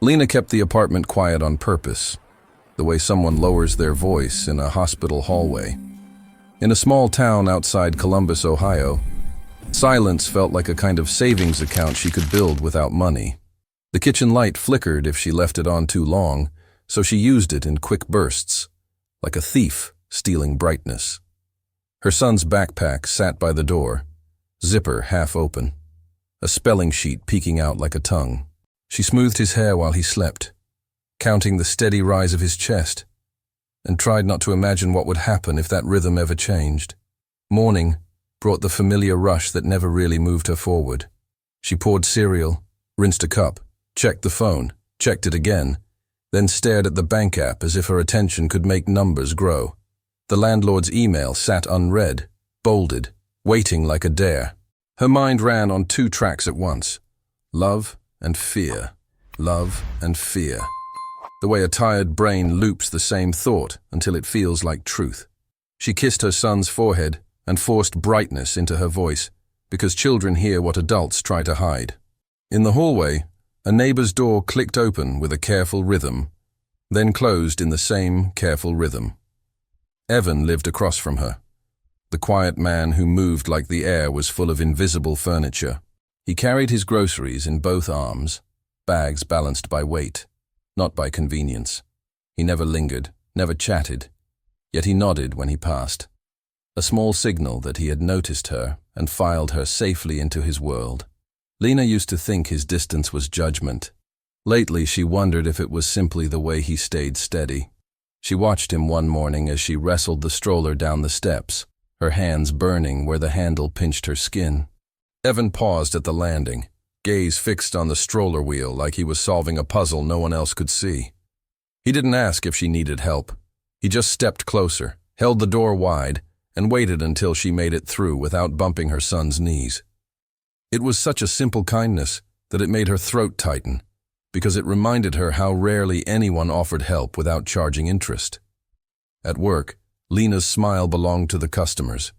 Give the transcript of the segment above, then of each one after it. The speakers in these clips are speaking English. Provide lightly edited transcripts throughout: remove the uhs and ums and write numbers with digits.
Lena kept the apartment quiet on purpose, the way someone lowers their voice in a hospital hallway. In a small town outside Columbus, Ohio, silence felt like a kind of savings account she could build without money. The kitchen light flickered if she left it on too long, so she used it in quick bursts, like a thief stealing brightness. Her son's backpack sat by the door, zipper half open, a spelling sheet peeking out like a tongue. She smoothed his hair while he slept, counting the steady rise of his chest, and tried not to imagine what would happen if that rhythm ever changed. Morning brought the familiar rush that never really moved her forward. She poured cereal, rinsed a cup, checked the phone, checked it again, then stared at the bank app as if her attention could make numbers grow. The landlord's email sat unread, bolded, waiting like a dare. Her mind ran on two tracks at once. Love and fear. Love and fear. The way a tired brain loops the same thought until it feels like truth. She kissed her son's forehead and forced brightness into her voice, because children hear what adults try to hide. In the hallway, a neighbor's door clicked open with a careful rhythm, then closed in the same careful rhythm. Evan lived across from her. The quiet man who moved like the air was full of invisible furniture. He carried his groceries in both arms, bags balanced by weight, not by convenience. He never lingered, never chatted, yet he nodded when he passed. A small signal that he had noticed her and filed her safely into his world. Lena used to think his distance was judgment. Lately, she wondered if it was simply the way he stayed steady. She watched him one morning as she wrestled the stroller down the steps, her hands burning where the handle pinched her skin. Evan paused at the landing, gaze fixed on the stroller wheel like he was solving a puzzle no one else could see. He didn't ask if she needed help. He just stepped closer, held the door wide, and waited until she made it through without bumping her son's knees. It was such a simple kindness that it made her throat tighten, because it reminded her how rarely anyone offered help without charging interest. At work, Lena's smile belonged to the customers,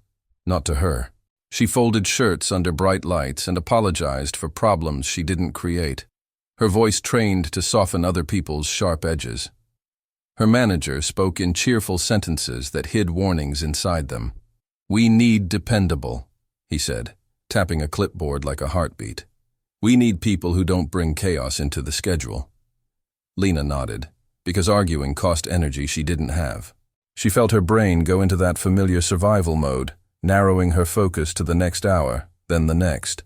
not to her. She folded shirts under bright lights and apologized for problems she didn't create, her voice trained to soften other people's sharp edges. Her manager spoke in cheerful sentences that hid warnings inside them. "We need dependable," he said, tapping a clipboard like a heartbeat. "We need people who don't bring chaos into the schedule." Lena nodded, because arguing cost energy she didn't have. She felt her brain go into that familiar survival mode, narrowing her focus to the next hour, then the next.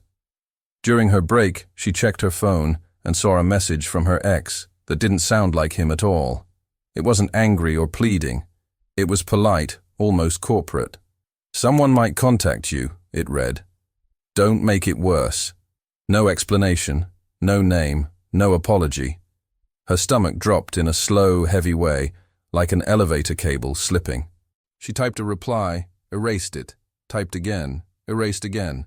During her break, she checked her phone and saw a message from her ex that didn't sound like him at all. It wasn't angry or pleading. It was polite, almost corporate. "Someone might contact you," it read. "Don't make it worse." No explanation, no name, no apology. Her stomach dropped in a slow, heavy way, like an elevator cable slipping. She typed a reply, erased it, typed again, erased again.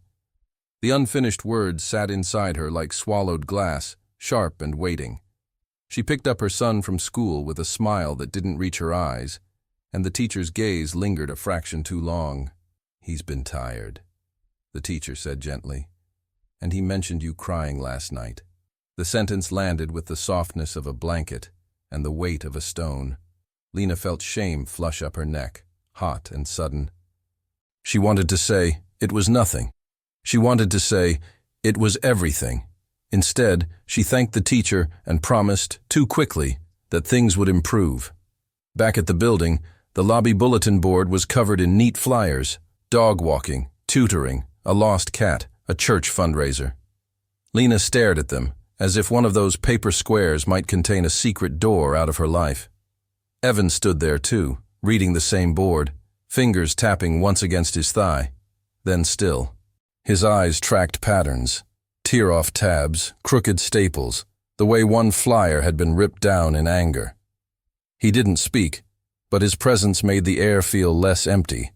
The unfinished words sat inside her like swallowed glass, sharp and waiting. She picked up her son from school with a smile that didn't reach her eyes, and the teacher's gaze lingered a fraction too long. "He's been tired," the teacher said gently. "And he mentioned you crying last night." The sentence landed with the softness of a blanket and the weight of a stone. Lena felt shame flush up her neck, hot and sudden. She wanted to say, it was nothing. She wanted to say, it was everything. Instead, she thanked the teacher and promised, too quickly, that things would improve. Back at the building, the lobby bulletin board was covered in neat flyers: dog walking, tutoring, a lost cat, a church fundraiser. Lena stared at them, as if one of those paper squares might contain a secret door out of her life. Evan stood there too, reading the same board, fingers tapping once against his thigh, then still. His eyes tracked patterns, tear-off tabs, crooked staples, the way one flyer had been ripped down in anger. He didn't speak, but his presence made the air feel less empty,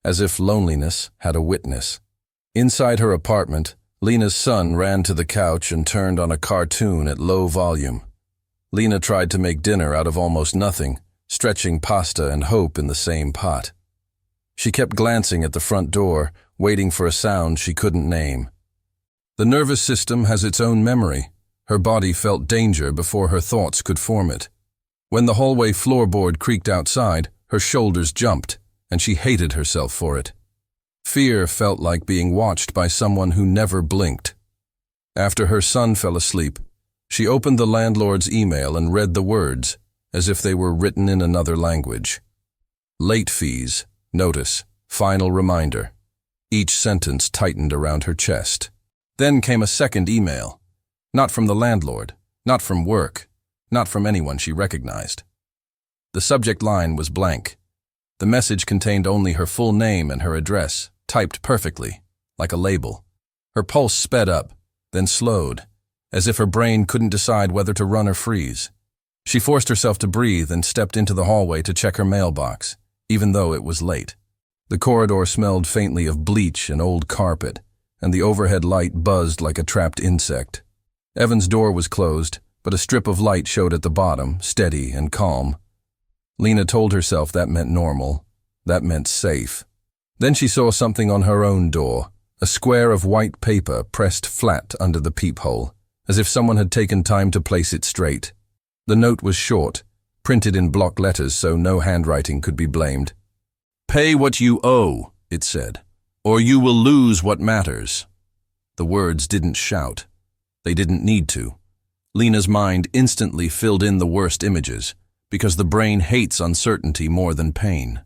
as if loneliness had a witness. Inside her apartment, Lena's son ran to the couch and turned on a cartoon at low volume. Lena tried to make dinner out of almost nothing, stretching pasta and hope in the same pot. She kept glancing at the front door, waiting for a sound she couldn't name. The nervous system has its own memory, Her body felt danger before her thoughts could form it. When the hallway floorboard creaked outside, her shoulders jumped, and she hated herself for it. Fear felt like being watched by someone who never blinked. After her son fell asleep, she opened the landlord's email and read the words, as if they were written in another language. Late fees, notice, final reminder. Each sentence tightened around her chest. Then came a second email. Not from the landlord, not from work, not from anyone she recognized. The subject line was blank. The message contained only her full name and her address, typed perfectly, like a label. Her pulse sped up, then slowed, as if her brain couldn't decide whether to run or freeze. She forced herself to breathe and stepped into the hallway to check her mailbox, even though it was late. The corridor smelled faintly of bleach and old carpet, and the overhead light buzzed like a trapped insect. Evan's door was closed, but a strip of light showed at the bottom, steady and calm. Lena told herself that meant normal. That meant safe. Then she saw something on her own door, a square of white paper pressed flat under the peephole, as if someone had taken time to place it straight. The note was short, printed in block letters so no handwriting could be blamed. "Pay what you owe," it said, "or you will lose what matters." The words didn't shout. They didn't need to. Lena's mind instantly filled in the worst images, because the brain hates uncertainty more than pain.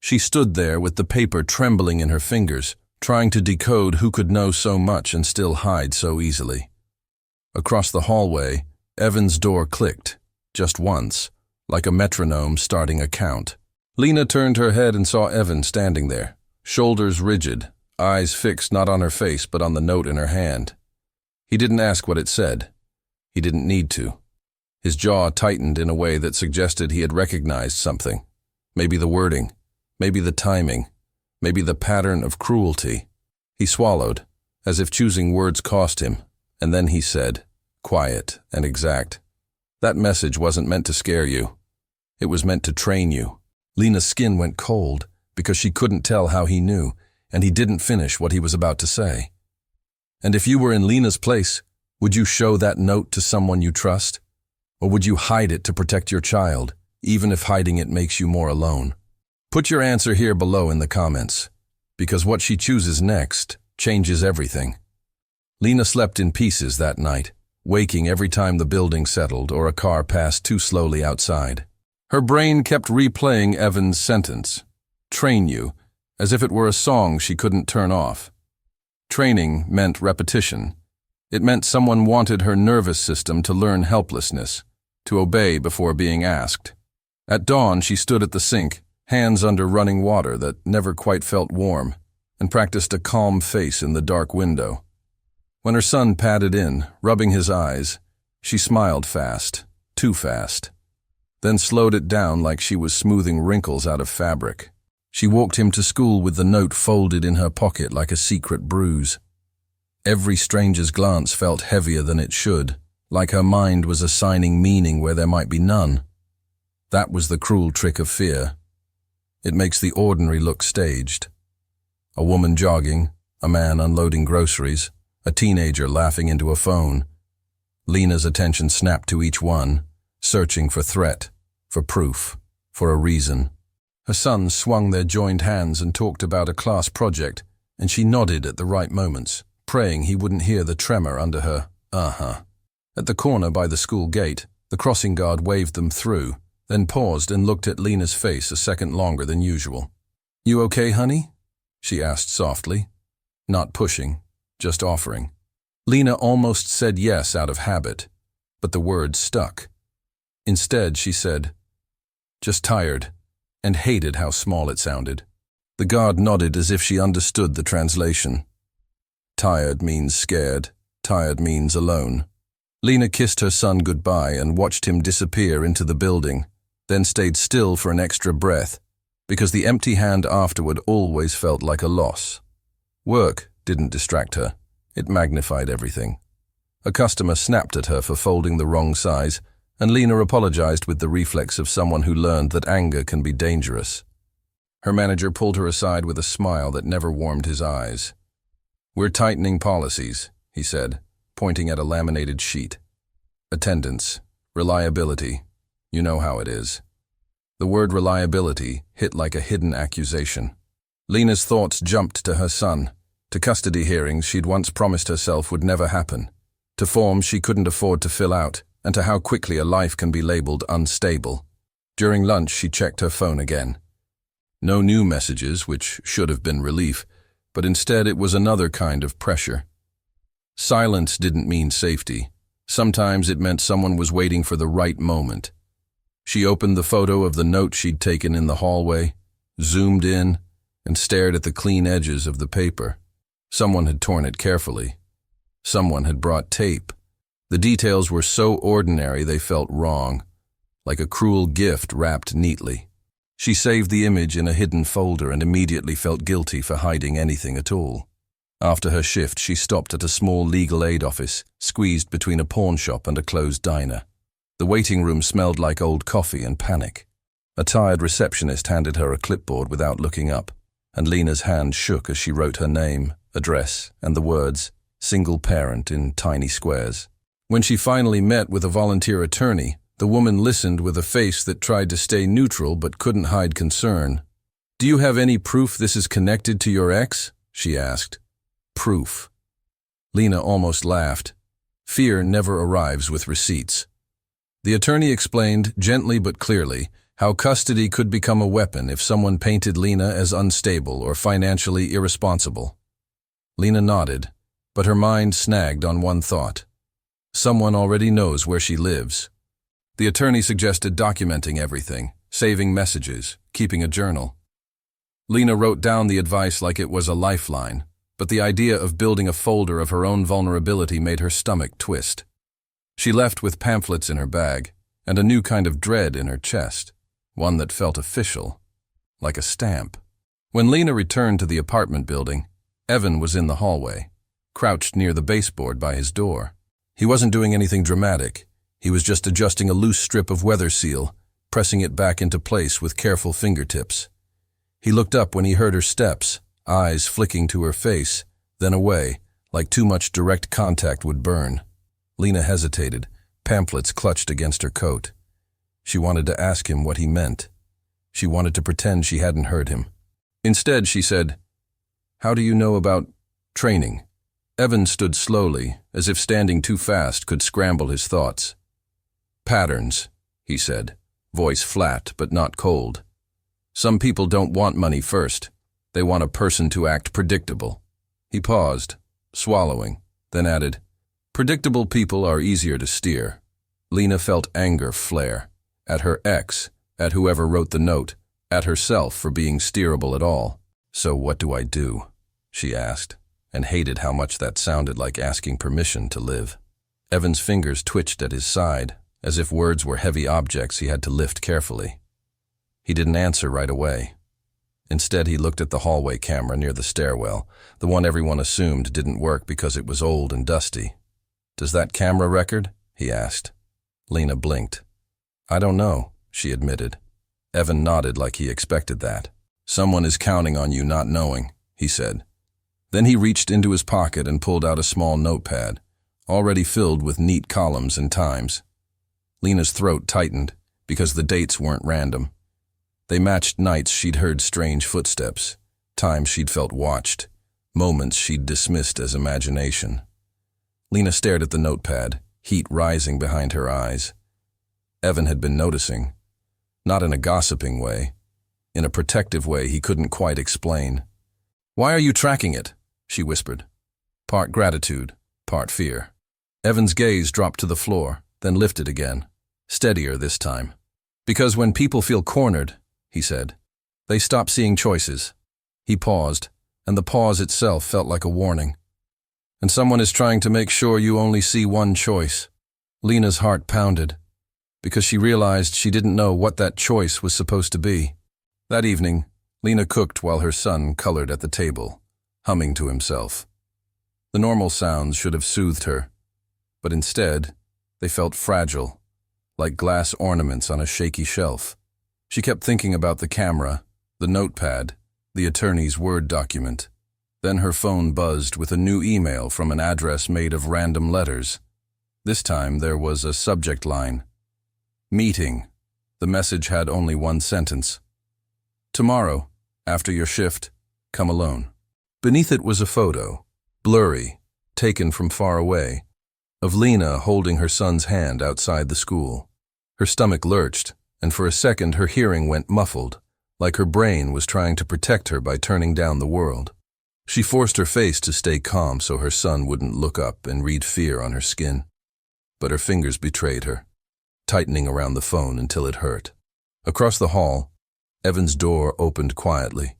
She stood there with the paper trembling in her fingers, trying to decode who could know so much and still hide so easily. Across the hallway, Evan's door clicked, just once, like a metronome starting a count. Lena turned her head and saw Evan standing there, shoulders rigid, eyes fixed not on her face but on the note in her hand. He didn't ask what it said. He didn't need to. His jaw tightened in a way that suggested he had recognized something. Maybe the wording, maybe the timing, maybe the pattern of cruelty. He swallowed, as if choosing words cost him, and then he said, quiet and exact, "That message wasn't meant to scare you. It was meant to train you." Lena's skin went cold because she couldn't tell how he knew, and he didn't finish what he was about to say. And if you were in Lena's place, would you show that note to someone you trust? Or would you hide it to protect your child, even if hiding it makes you more alone? Put your answer here below in the comments, because what she chooses next changes everything. Lena slept in pieces that night, waking every time the building settled or a car passed too slowly outside. Her brain kept replaying Evan's sentence, "Train you," as if it were a song she couldn't turn off. Training meant repetition. It meant someone wanted her nervous system to learn helplessness, to obey before being asked. At dawn, she stood at the sink, hands under running water that never quite felt warm, and practiced a calm face in the dark window. When her son padded in, rubbing his eyes, she smiled fast, too fast, then slowed it down like she was smoothing wrinkles out of fabric. She walked him to school with the note folded in her pocket like a secret bruise. Every stranger's glance felt heavier than it should, like her mind was assigning meaning where there might be none. That was the cruel trick of fear. It makes the ordinary look staged. A woman jogging, a man unloading groceries, a teenager laughing into a phone. Lena's attention snapped to each one, searching for threat, for proof, for a reason. Her sons swung their joined hands and talked about a class project, and she nodded at the right moments, praying he wouldn't hear the tremor under her uh-huh. At the corner by the school gate, the crossing guard waved them through, then paused and looked at Lena's face a second longer than usual. "You okay, honey?" she asked softly, not pushing, just offering. Lena almost said yes out of habit, but the words stuck. Instead, she said, "Just tired," and hated how small it sounded. The guard nodded as if she understood the translation. Tired means scared, tired means alone. Lena kissed her son goodbye and watched him disappear into the building, then stayed still for an extra breath, because the empty hand afterward always felt like a loss. Work didn't distract her. It magnified everything. A customer snapped at her for folding the wrong size, and Lena apologized with the reflex of someone who learned that anger can be dangerous. Her manager pulled her aside with a smile that never warmed his eyes. "We're tightening policies," he said, pointing at a laminated sheet. Attendance. Reliability. You know how it is. The word reliability hit like a hidden accusation. Lena's thoughts jumped to her son, to custody hearings she'd once promised herself would never happen, to forms she couldn't afford to fill out, and to how quickly a life can be labeled unstable. During lunch, she checked her phone again. No new messages, which should have been relief, but instead it was another kind of pressure. Silence didn't mean safety. Sometimes it meant someone was waiting for the right moment. She opened the photo of the note she'd taken in the hallway, zoomed in, and stared at the clean edges of the paper. Someone had torn it carefully. Someone had brought tape. The details were so ordinary they felt wrong, like a cruel gift wrapped neatly. She saved the image in a hidden folder and immediately felt guilty for hiding anything at all. After her shift, she stopped at a small legal aid office, squeezed between a pawn shop and a closed diner. The waiting room smelled like old coffee and panic. A tired receptionist handed her a clipboard without looking up, and Lena's hand shook as she wrote her name, address, and the words, "single parent," in tiny squares. When she finally met with a volunteer attorney, the woman listened with a face that tried to stay neutral but couldn't hide concern. "Do you have any proof this is connected to your ex?" she asked. Proof. Lena almost laughed. Fear never arrives with receipts. The attorney explained, gently but clearly, how custody could become a weapon if someone painted Lena as unstable or financially irresponsible. Lena nodded, but her mind snagged on one thought. Someone already knows where she lives. The attorney suggested documenting everything, saving messages, keeping a journal. Lena wrote down the advice like it was a lifeline, but the idea of building a folder of her own vulnerability made her stomach twist. She left with pamphlets in her bag, and a new kind of dread in her chest, one that felt official, like a stamp. When Lena returned to the apartment building, Evan was in the hallway, crouched near the baseboard by his door. He wasn't doing anything dramatic. He was just adjusting a loose strip of weather seal, pressing it back into place with careful fingertips. He looked up when he heard her steps, eyes flicking to her face, then away, like too much direct contact would burn. Lena hesitated, pamphlets clutched against her coat. She wanted to ask him what he meant. She wanted to pretend she hadn't heard him. Instead, she said, "How do you know about training?" Evan stood slowly, as if standing too fast could scramble his thoughts. "Patterns," he said, voice flat but not cold. "Some people don't want money first. They want a person to act predictable." He paused, swallowing, then added, "Predictable people are easier to steer." Lena felt anger flare, at her ex, at whoever wrote the note, at herself for being steerable at all. "So what do I do?" she asked, and hated how much that sounded like asking permission to live. Evan's fingers twitched at his side, as if words were heavy objects he had to lift carefully. He didn't answer right away. Instead, he looked at the hallway camera near the stairwell, the one everyone assumed didn't work because it was old and dusty. "Does that camera record?" he asked. Lena blinked. "I don't know," she admitted. Evan nodded like he expected that. "Someone is counting on you not knowing," he said. Then he reached into his pocket and pulled out a small notepad, already filled with neat columns and times. Lena's throat tightened, because the dates weren't random. They matched nights she'd heard strange footsteps, times she'd felt watched, moments she'd dismissed as imagination. Lena stared at the notepad, heat rising behind her eyes. Evan had been noticing, not in a gossiping way, in a protective way he couldn't quite explain. "Why are you tracking it?" she whispered. Part gratitude, part fear. Evan's gaze dropped to the floor, then lifted again, steadier this time. "Because when people feel cornered," he said, "they stop seeing choices." He paused, and the pause itself felt like a warning. "And someone is trying to make sure you only see one choice." Lena's heart pounded, because she realized she didn't know what that choice was supposed to be. That evening, Lena cooked while her son colored at the table, humming to himself. The normal sounds should have soothed her, but instead, they felt fragile, like glass ornaments on a shaky shelf. She kept thinking about the camera, the notepad, the attorney's Word document. Then her phone buzzed with a new email from an address made of random letters. This time there was a subject line. Meeting. The message had only one sentence. Tomorrow, after your shift, come alone. Beneath it was a photo, blurry, taken from far away, of Lena holding her son's hand outside the school. Her stomach lurched, and for a second her hearing went muffled, like her brain was trying to protect her by turning down the world. She forced her face to stay calm so her son wouldn't look up and read fear on her skin. But her fingers betrayed her, tightening around the phone until it hurt. Across the hall, Evan's door opened quietly,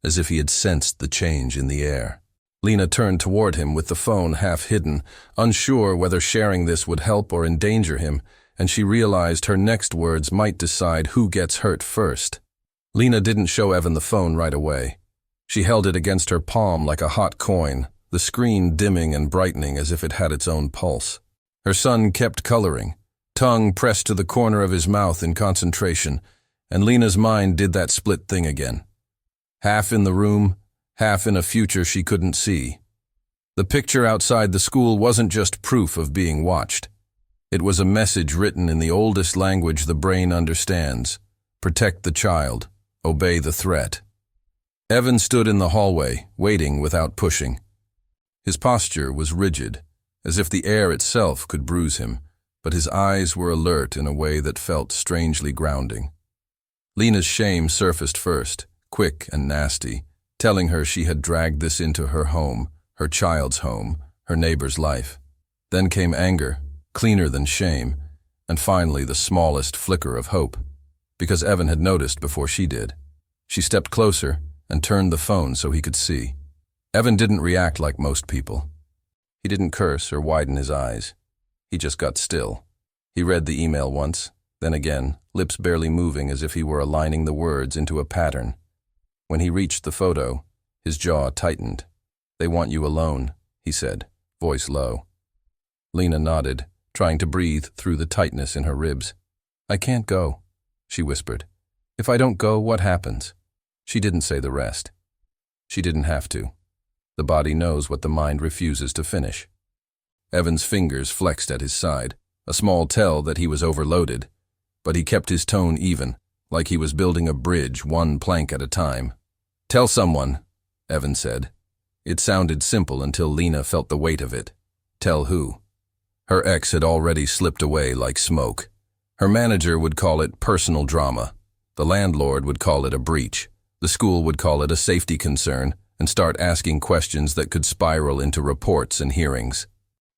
as if he had sensed the change in the air. Lena turned toward him with the phone half hidden, unsure whether sharing this would help or endanger him, and she realized her next words might decide who gets hurt first. Lena didn't show Evan the phone right away. She held it against her palm like a hot coin, the screen dimming and brightening as if it had its own pulse. Her son kept coloring, tongue pressed to the corner of his mouth in concentration, and Lena's mind did that split thing again. Half in the room, half in a future she couldn't see. The picture outside the school wasn't just proof of being watched. It was a message written in the oldest language the brain understands. Protect the child. Obey the threat. Evan stood in the hallway, waiting without pushing. His posture was rigid, as if the air itself could bruise him, but his eyes were alert in a way that felt strangely grounding. Lena's shame surfaced first, quick and nasty, telling her she had dragged this into her home, her child's home, her neighbor's life. Then came anger, cleaner than shame, and finally the smallest flicker of hope, because Evan had noticed before she did. She stepped closer and turned the phone so he could see. Evan didn't react like most people. He didn't curse or widen his eyes. He just got still. He read the email once, then again, lips barely moving as if he were aligning the words into a pattern. When he reached the photo, his jaw tightened. "They want you alone," he said, voice low. Lena nodded, trying to breathe through the tightness in her ribs. "I can't go," she whispered. "If I don't go, what happens?" She didn't say the rest. She didn't have to. The body knows what the mind refuses to finish. Evan's fingers flexed at his side, a small tell that he was overloaded, but he kept his tone even, like he was building a bridge one plank at a time. "Tell someone," Evan said. It sounded simple until Lena felt the weight of it. Tell who? Her ex had already slipped away like smoke. Her manager would call it personal drama. The landlord would call it a breach. The school would call it a safety concern and start asking questions that could spiral into reports and hearings.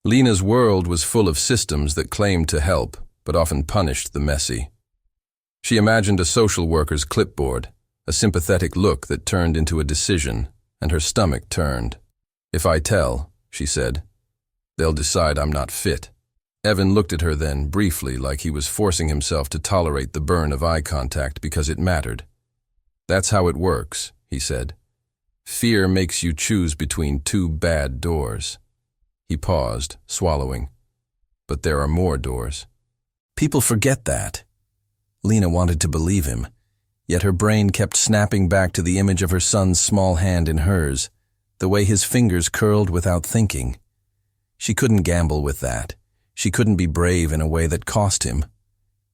Lena's world was full of systems that claimed to help, but often punished the messy. She imagined a social worker's clipboard, a sympathetic look that turned into a decision, and her stomach turned. "If I tell," she said, "they'll decide I'm not fit." Evan looked at her then, briefly, like he was forcing himself to tolerate the burn of eye contact because it mattered. "That's how it works," he said. "Fear makes you choose between two bad doors." He paused, swallowing. "But there are more doors." People forget that. Lena wanted to believe him, yet her brain kept snapping back to the image of her son's small hand in hers, the way his fingers curled without thinking. She couldn't gamble with that. She couldn't be brave in a way that cost him.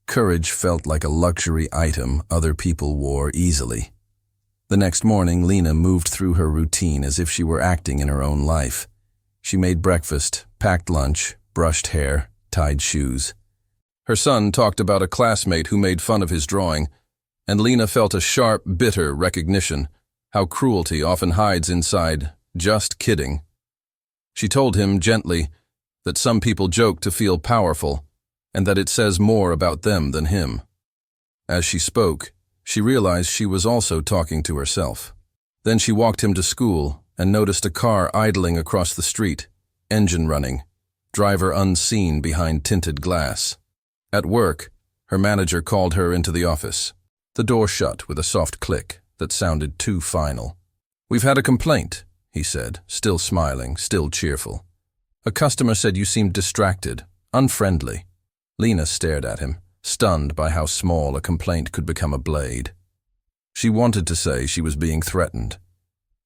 Courage felt like a luxury item other people wore easily. The next morning, Lena moved through her routine as if she were acting in her own life. She made breakfast, packed lunch, brushed hair, tied shoes. Her son talked about a classmate who made fun of his drawing, and Lena felt a sharp, bitter recognition, how cruelty often hides inside, "just kidding." She told him gently that some people joke to feel powerful, and that it says more about them than him. As she spoke, she realized she was also talking to herself. Then she walked him to school and noticed a car idling across the street, engine running, driver unseen behind tinted glass. At work, her manager called her into the office. The door shut with a soft click that sounded too final. "We've had a complaint," he said, still smiling, still cheerful. "A customer said you seemed distracted, unfriendly." Lena stared at him, stunned by how small a complaint could become a blade. She wanted to say she was being threatened.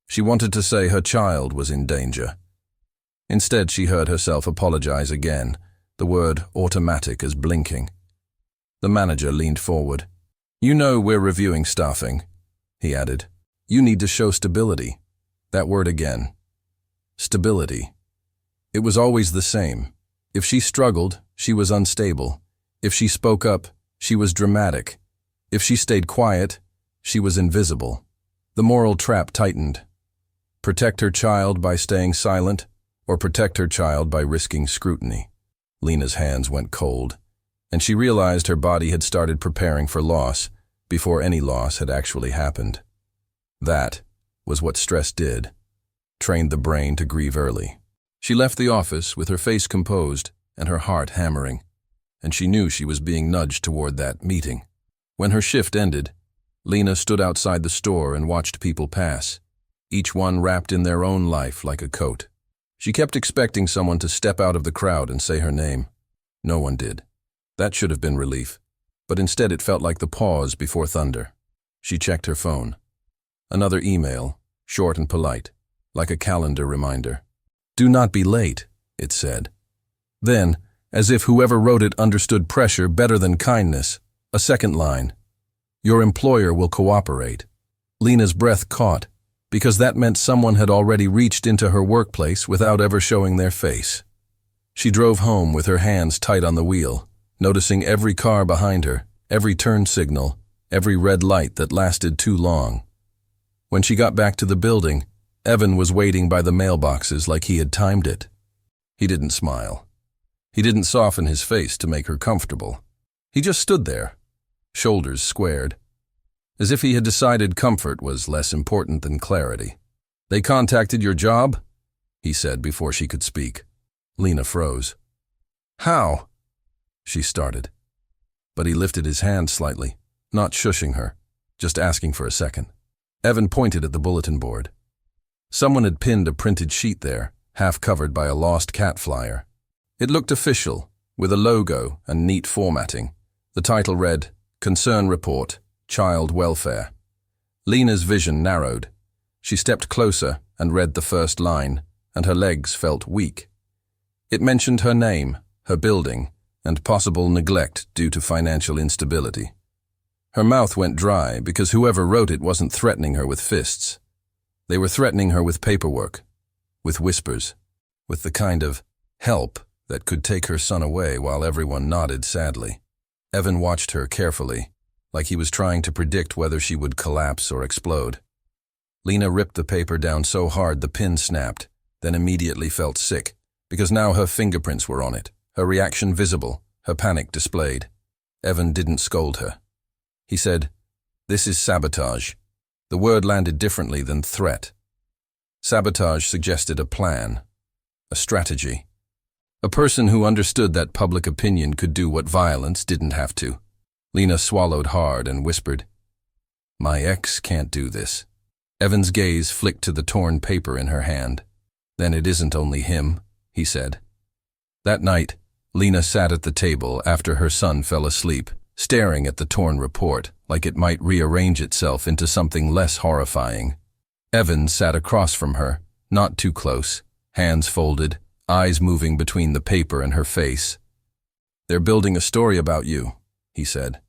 She wanted to say her child was in danger. Instead, she heard herself apologize again, the word automatic as blinking. The manager leaned forward. "You know we're reviewing staffing," he added. "You need to show stability." That word again. Stability. It was always the same. If she struggled, she was unstable. If she spoke up, she was dramatic. If she stayed quiet, she was invisible. The moral trap tightened. Protect her child by staying silent, or protect her child by risking scrutiny. Lena's hands went cold, and she realized her body had started preparing for loss before any loss had actually happened. That was what stress did. Trained the brain to grieve early. She left the office with her face composed and her heart hammering, and she knew she was being nudged toward that meeting. When her shift ended, Lena stood outside the store and watched people pass, each one wrapped in their own life like a coat. She kept expecting someone to step out of the crowd and say her name. No one did. That should have been relief, but instead it felt like the pause before thunder. She checked her phone. Another email, short and polite, like a calendar reminder. "Do not be late," it said. Then, as if whoever wrote it understood pressure better than kindness, a second line. "Your employer will cooperate." Lena's breath caught, because that meant someone had already reached into her workplace without ever showing their face. She drove home with her hands tight on the wheel, noticing every car behind her, every turn signal, every red light that lasted too long. When she got back to the building, Evan was waiting by the mailboxes like he had timed it. He didn't smile. He didn't soften his face to make her comfortable. He just stood there, shoulders squared, as if he had decided comfort was less important than clarity. "They contacted your job?" he said before she could speak. Lena froze. "How?" she started. But he lifted his hand slightly, not shushing her, just asking for a second. Evan pointed at the bulletin board. Someone had pinned a printed sheet there, half covered by a lost cat flyer. It looked official, with a logo and neat formatting. The title read, "Concern Report, Child Welfare." Lena's vision narrowed. She stepped closer and read the first line, and her legs felt weak. It mentioned her name, her building, and possible neglect due to financial instability. Her mouth went dry because whoever wrote it wasn't threatening her with fists. They were threatening her with paperwork, with whispers, with the kind of help that could take her son away while everyone nodded sadly. Evan watched her carefully, like he was trying to predict whether she would collapse or explode. Lena ripped the paper down so hard the pin snapped, then immediately felt sick, because now her fingerprints were on it, her reaction visible, her panic displayed. Evan didn't scold her. He said, "This is sabotage." The word landed differently than threat. Sabotage suggested a plan, a strategy. A person who understood that public opinion could do what violence didn't have to. Lena swallowed hard and whispered, "My ex can't do this." Evan's gaze flicked to the torn paper in her hand. "Then it isn't only him," he said. That night, Lena sat at the table after her son fell asleep, staring at the torn report like it might rearrange itself into something less horrifying. Evan sat across from her, not too close, hands folded, eyes moving between the paper and her face. "They're building a story about you," he said.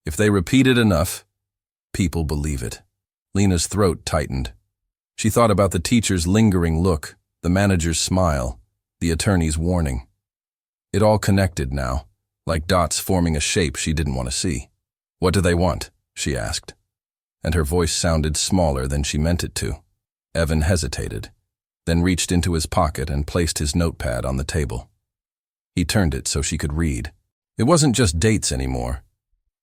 "If they repeat it enough, people believe it." Lena's throat tightened. She thought about the teacher's lingering look, the manager's smile, the attorney's warning. It all connected now, like dots forming a shape she didn't want to see. "What do they want?" she asked, and her voice sounded smaller than she meant it to. Evan hesitated, then reached into his pocket and placed his notepad on the table. He turned it so she could read. It wasn't just dates anymore.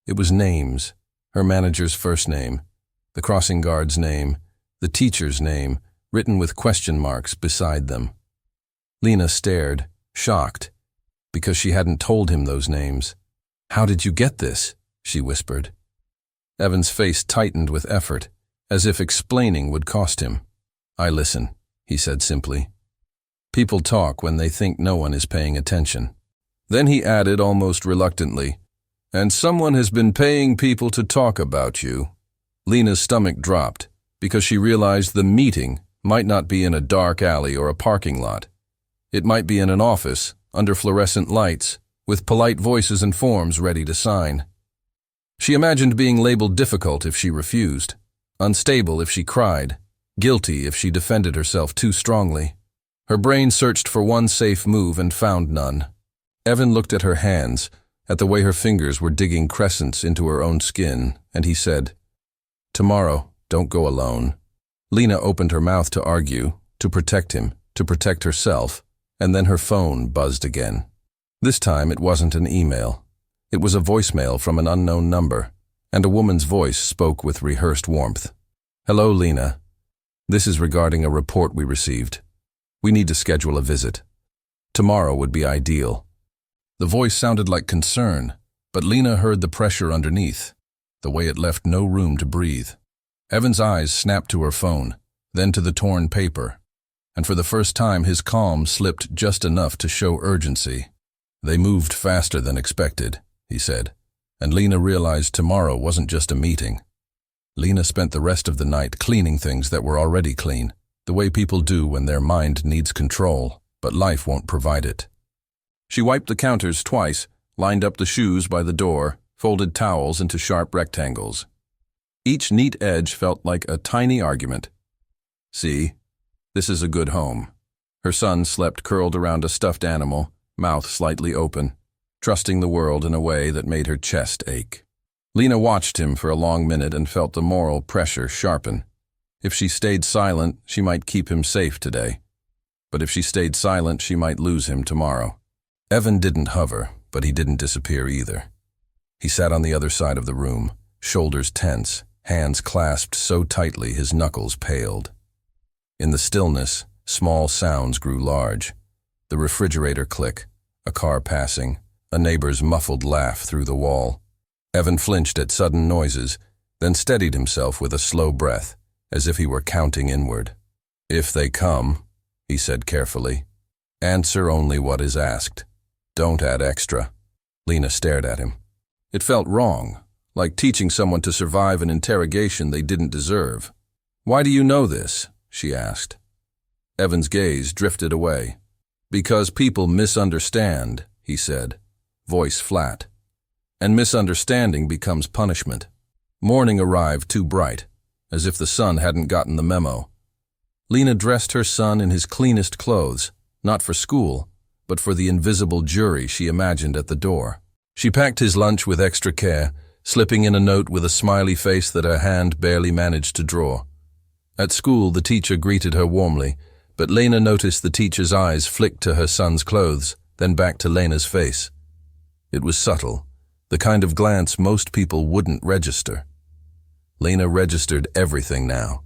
It was names, her manager's first name, the crossing guard's name, the teacher's name, written with question marks beside them. Lena stared, shocked, because she hadn't told him those names. "How did you get this?" she whispered. Evan's face tightened with effort, as if explaining would cost him. "I listen," he said simply. "People talk when they think no one is paying attention." Then he added almost reluctantly, "And someone has been paying people to talk about you." Lena's stomach dropped, because she realized the meeting might not be in a dark alley or a parking lot. It might be in an office, under fluorescent lights, with polite voices and forms ready to sign. She imagined being labeled difficult if she refused, unstable if she cried, guilty if she defended herself too strongly. Her brain searched for one safe move and found none. Evan looked at her hands, at the way her fingers were digging crescents into her own skin, and he said, "Tomorrow, don't go alone." Lena opened her mouth to argue, to protect him, to protect herself, and then her phone buzzed again. This time it wasn't an email. It was a voicemail from an unknown number, and a woman's voice spoke with rehearsed warmth. "Hello, Lena. This is regarding a report we received. We need to schedule a visit. Tomorrow would be ideal." The voice sounded like concern, but Lena heard the pressure underneath, the way it left no room to breathe. Evan's eyes snapped to her phone, then to the torn paper, and for the first time his calm slipped just enough to show urgency. "They moved faster than expected," he said, and Lena realized tomorrow wasn't just a meeting. Lena spent the rest of the night cleaning things that were already clean, the way people do when their mind needs control, but life won't provide it. She wiped the counters twice, lined up the shoes by the door, folded towels into sharp rectangles. Each neat edge felt like a tiny argument. "See, this is a good home." Her son slept curled around a stuffed animal, mouth slightly open, trusting the world in a way that made her chest ache. Lena watched him for a long minute and felt the moral pressure sharpen. If she stayed silent, she might keep him safe today. But if she stayed silent, she might lose him tomorrow. Evan didn't hover, but he didn't disappear either. He sat on the other side of the room, shoulders tense, hands clasped so tightly his knuckles paled. In the stillness, small sounds grew large. The refrigerator click, a car passing, a neighbor's muffled laugh through the wall. Evan flinched at sudden noises, then steadied himself with a slow breath, as if he were counting inward. "If they come," he said carefully, "answer only what is asked. Don't add extra." Lena stared at him. It felt wrong, like teaching someone to survive an interrogation they didn't deserve. "Why do you know this?" she asked. Evan's gaze drifted away. "Because people misunderstand," he said, voice flat. "And misunderstanding becomes punishment." Morning arrived too bright, as if the sun hadn't gotten the memo. Lena dressed her son in his cleanest clothes, not for school, but for the invisible jury she imagined at the door. She packed his lunch with extra care, slipping in a note with a smiley face that her hand barely managed to draw. At school, the teacher greeted her warmly, but Lena noticed the teacher's eyes flicked to her son's clothes, then back to Lena's face. It was subtle, the kind of glance most people wouldn't register. Lena registered everything now.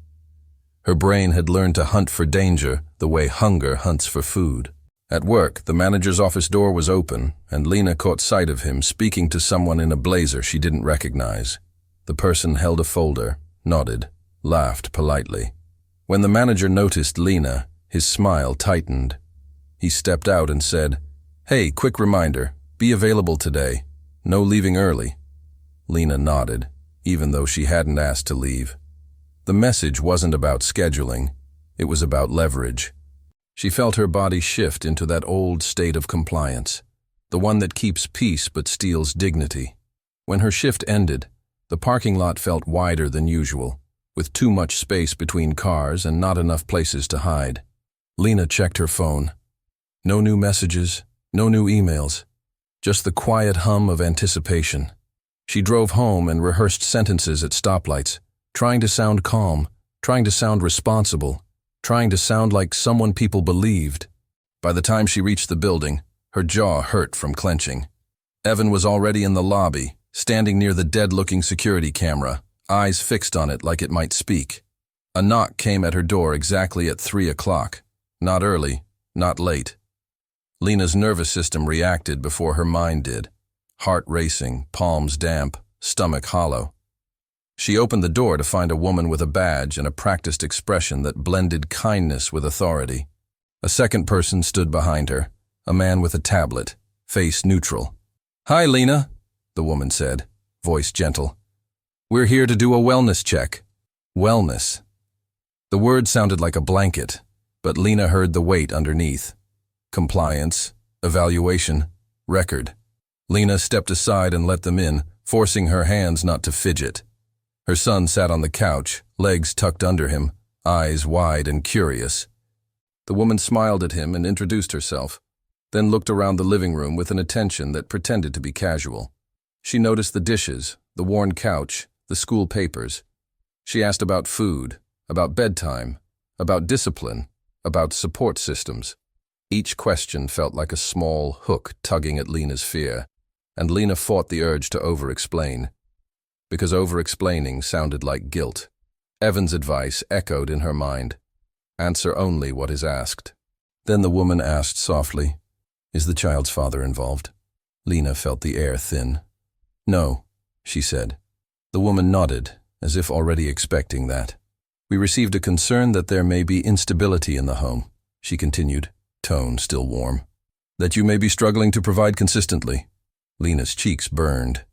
Her brain had learned to hunt for danger the way hunger hunts for food. At work, the manager's office door was open, and Lena caught sight of him speaking to someone in a blazer she didn't recognize. The person held a folder, nodded, laughed politely. When the manager noticed Lena, his smile tightened. He stepped out and said, "Hey, quick reminder, be available today. No leaving early." Lena nodded, even though she hadn't asked to leave. The message wasn't about scheduling, it was about leverage. She felt her body shift into that old state of compliance, the one that keeps peace but steals dignity. When her shift ended, the parking lot felt wider than usual, with too much space between cars and not enough places to hide. Lena checked her phone. No new messages, no new emails, just the quiet hum of anticipation. She drove home and rehearsed sentences at stoplights, trying to sound calm, trying to sound responsible, trying to sound like someone people believed. By the time she reached the building, her jaw hurt from clenching. Evan was already in the lobby, standing near the dead-looking security camera, eyes fixed on it like it might speak. A knock came at her door exactly at 3 o'clock. Not early, not late. Lena's nervous system reacted before her mind did. Heart racing, palms damp, stomach hollow. She opened the door to find a woman with a badge and a practiced expression that blended kindness with authority. A second person stood behind her, a man with a tablet, face neutral. "Hi, Lena," the woman said, voice gentle. "We're here to do a wellness check." Wellness. The word sounded like a blanket, but Lena heard the weight underneath. Compliance, Evaluation. Record. Lena stepped aside and let them in, forcing her hands not to fidget. Her son sat on the couch, legs tucked under him, eyes wide and curious. The woman smiled at him and introduced herself, then looked around the living room with an attention that pretended to be casual. She noticed the dishes, the worn couch, the school papers. She asked about food, about bedtime, about discipline, about support systems. Each question felt like a small hook tugging at Lena's fear, and Lena fought the urge to over-explain, because over-explaining sounded like guilt. Evan's advice echoed in her mind. Answer only what is asked. Then the woman asked softly, "Is the child's father involved?" Lena felt the air thin. "No," she said. The woman nodded, as if already expecting that. "We received a concern that there may be instability in the home," she continued, tone still warm. "That you may be struggling to provide consistently." Lena's cheeks burned.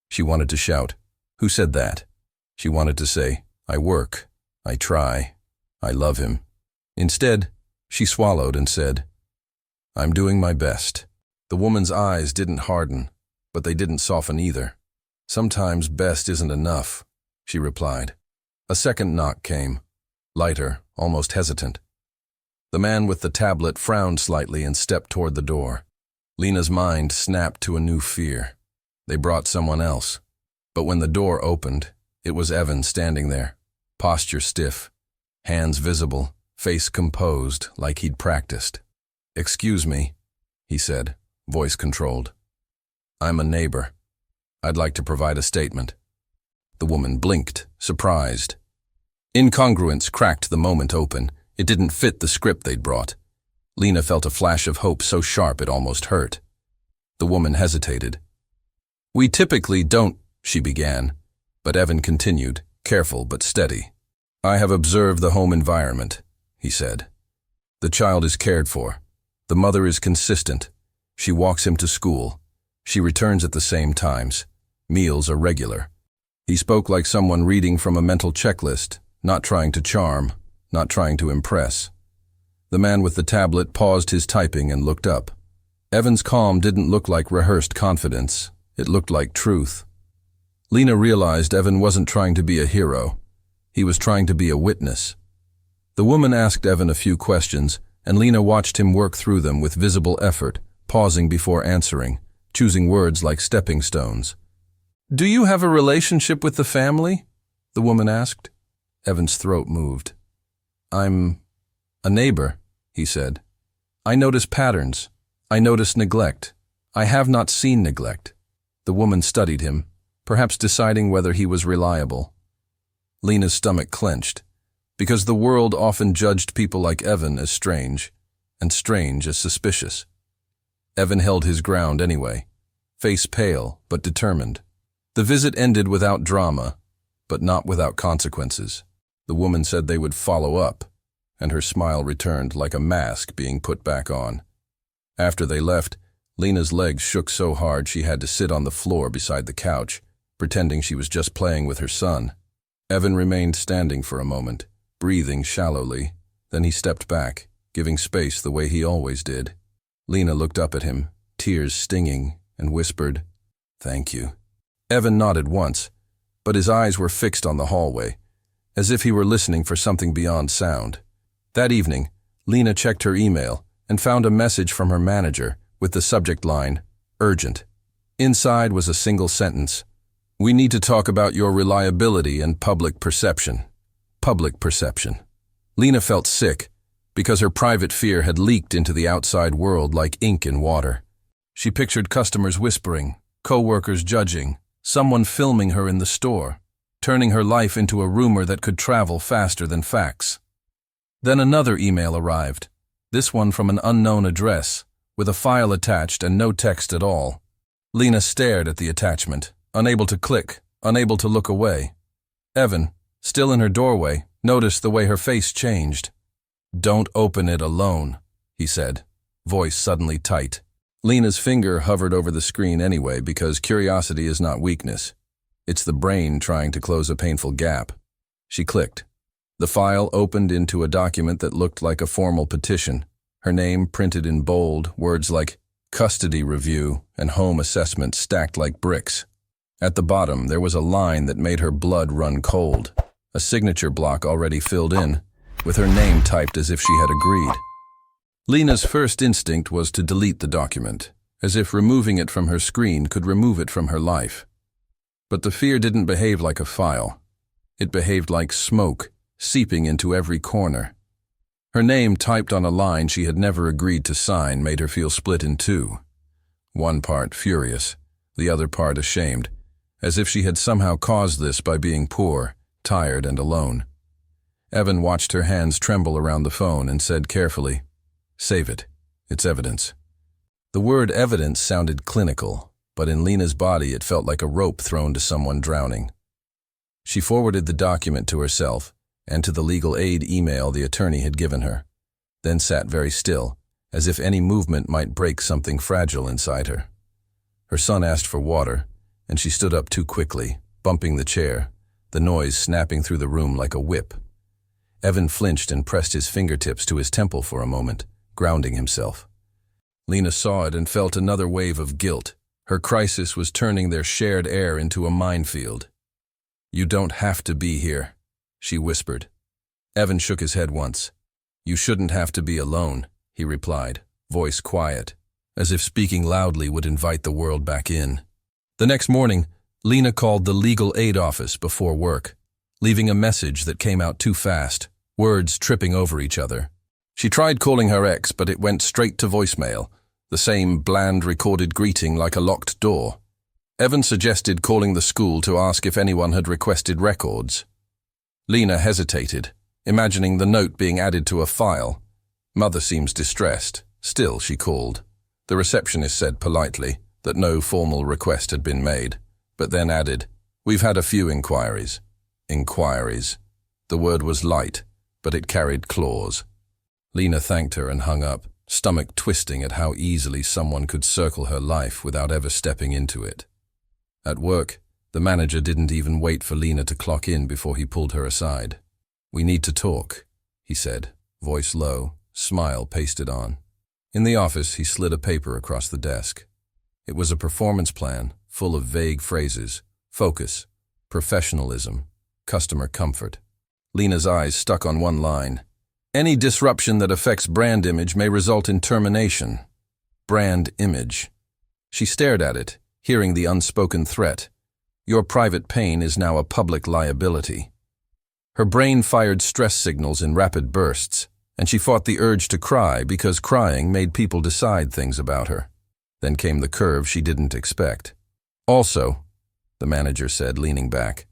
She wanted to shout, "Who said that?" She wanted to say, "I work, I try, I love him." Instead, she swallowed and said, "I'm doing my best." The woman's eyes didn't harden, but they didn't soften either. "Sometimes best isn't enough," she replied. A second knock came, lighter, almost hesitant. The man with the tablet frowned slightly and stepped toward the door. Lena's mind snapped to a new fear. They brought someone else. But when the door opened, it was Evan standing there, posture stiff, hands visible, face composed like he'd practiced. "Excuse me," he said, voice controlled. "I'm a neighbor. I'd like to provide a statement." The woman blinked, surprised. Incongruence cracked the moment open. It didn't fit the script they'd brought. Lena felt a flash of hope so sharp it almost hurt. The woman hesitated. "We typically don't," she began, but Evan continued, careful but steady. "I have observed the home environment," he said. "The child is cared for. The mother is consistent. She walks him to school. She returns at the same times. Meals are regular." He spoke like someone reading from a mental checklist, not trying to charm, not trying to impress. The man with the tablet paused his typing and looked up. Evan's calm didn't look like rehearsed confidence. It looked like truth. Lena realized Evan wasn't trying to be a hero. He was trying to be a witness. The woman asked Evan a few questions, and Lena watched him work through them with visible effort, pausing before answering, choosing words like stepping stones. "Do you have a relationship with the family?" the woman asked. Evan's throat moved. "I'm a neighbor," he said. "I notice patterns. I notice neglect. I have not seen neglect." The woman studied him, perhaps deciding whether he was reliable. Lena's stomach clenched, because the world often judged people like Evan as strange, and strange as suspicious. Evan held his ground anyway, face pale but determined. The visit ended without drama, but not without consequences. The woman said they would follow up, and her smile returned like a mask being put back on. After they left, Lena's legs shook so hard she had to sit on the floor beside the couch, pretending she was just playing with her son. Evan remained standing for a moment, breathing shallowly. Then he stepped back, giving space the way he always did. Lena looked up at him, tears stinging, and whispered, "Thank you." Evan nodded once, but his eyes were fixed on the hallway, as if he were listening for something beyond sound. That evening, Lena checked her email and found a message from her manager with the subject line, "Urgent." Inside was a single sentence. "We need to talk about your reliability and public perception." Public perception. Lena felt sick, because her private fear had leaked into the outside world like ink in water. She pictured customers whispering, co-workers judging, someone filming her in the store, turning her life into a rumor that could travel faster than facts. Then another email arrived, this one from an unknown address, with a file attached and no text at all. Lena stared at the attachment, unable to click, unable to look away. Evan, still in her doorway, noticed the way her face changed. "Don't open it alone," he said, voice suddenly tight. Lena's finger hovered over the screen anyway because curiosity is not weakness. It's the brain trying to close a painful gap. She clicked. The file opened into a document that looked like a formal petition, her name printed in bold, words like custody review, and home assessment stacked like bricks. At the bottom, there was a line that made her blood run cold, a signature block already filled in, with her name typed as if she had agreed. Lena's first instinct was to delete the document, as if removing it from her screen could remove it from her life. But the fear didn't behave like a file. It behaved like smoke, seeping into every corner. Her name typed on a line she had never agreed to sign made her feel split in two. One part furious, the other part ashamed, as if she had somehow caused this by being poor, tired, and alone. Evan watched her hands tremble around the phone and said carefully, "Save it. It's evidence." The word evidence sounded clinical, but in Lena's body it felt like a rope thrown to someone drowning. She forwarded the document to herself and to the legal aid email the attorney had given her, then sat very still, as if any movement might break something fragile inside her. Her son asked for water, and she stood up too quickly, bumping the chair, the noise snapping through the room like a whip. Evan flinched and pressed his fingertips to his temple for a moment, grounding himself. Lena saw it and felt another wave of guilt. Her crisis was turning their shared air into a minefield. "You don't have to be here," she whispered. Evan shook his head once. "You shouldn't have to be alone," he replied, voice quiet, as if speaking loudly would invite the world back in. The next morning, Lena called the legal aid office before work, leaving a message that came out too fast, words tripping over each other. She tried calling her ex, but it went straight to voicemail, the same bland recorded greeting like a locked door. Evan suggested calling the school to ask if anyone had requested records. Lena hesitated, imagining the note being added to a file. Mother seems distressed. Still, she called. The receptionist said politely that no formal request had been made, but then added, "We've had a few inquiries." Inquiries. The word was light, but it carried claws. Lena thanked her and hung up, stomach twisting at how easily someone could circle her life without ever stepping into it. At work, the manager didn't even wait for Lena to clock in before he pulled her aside. "We need to talk," he said, voice low, smile pasted on. In the office, he slid a paper across the desk. It was a performance plan, full of vague phrases: focus, professionalism, customer comfort. Lena's eyes stuck on one line. "Any disruption that affects brand image may result in termination." Brand image. She stared at it, hearing the unspoken threat. Your private pain is now a public liability. Her brain fired stress signals in rapid bursts, and she fought the urge to cry because crying made people decide things about her. Then came the curve she didn't expect. "Also," the manager said, leaning back,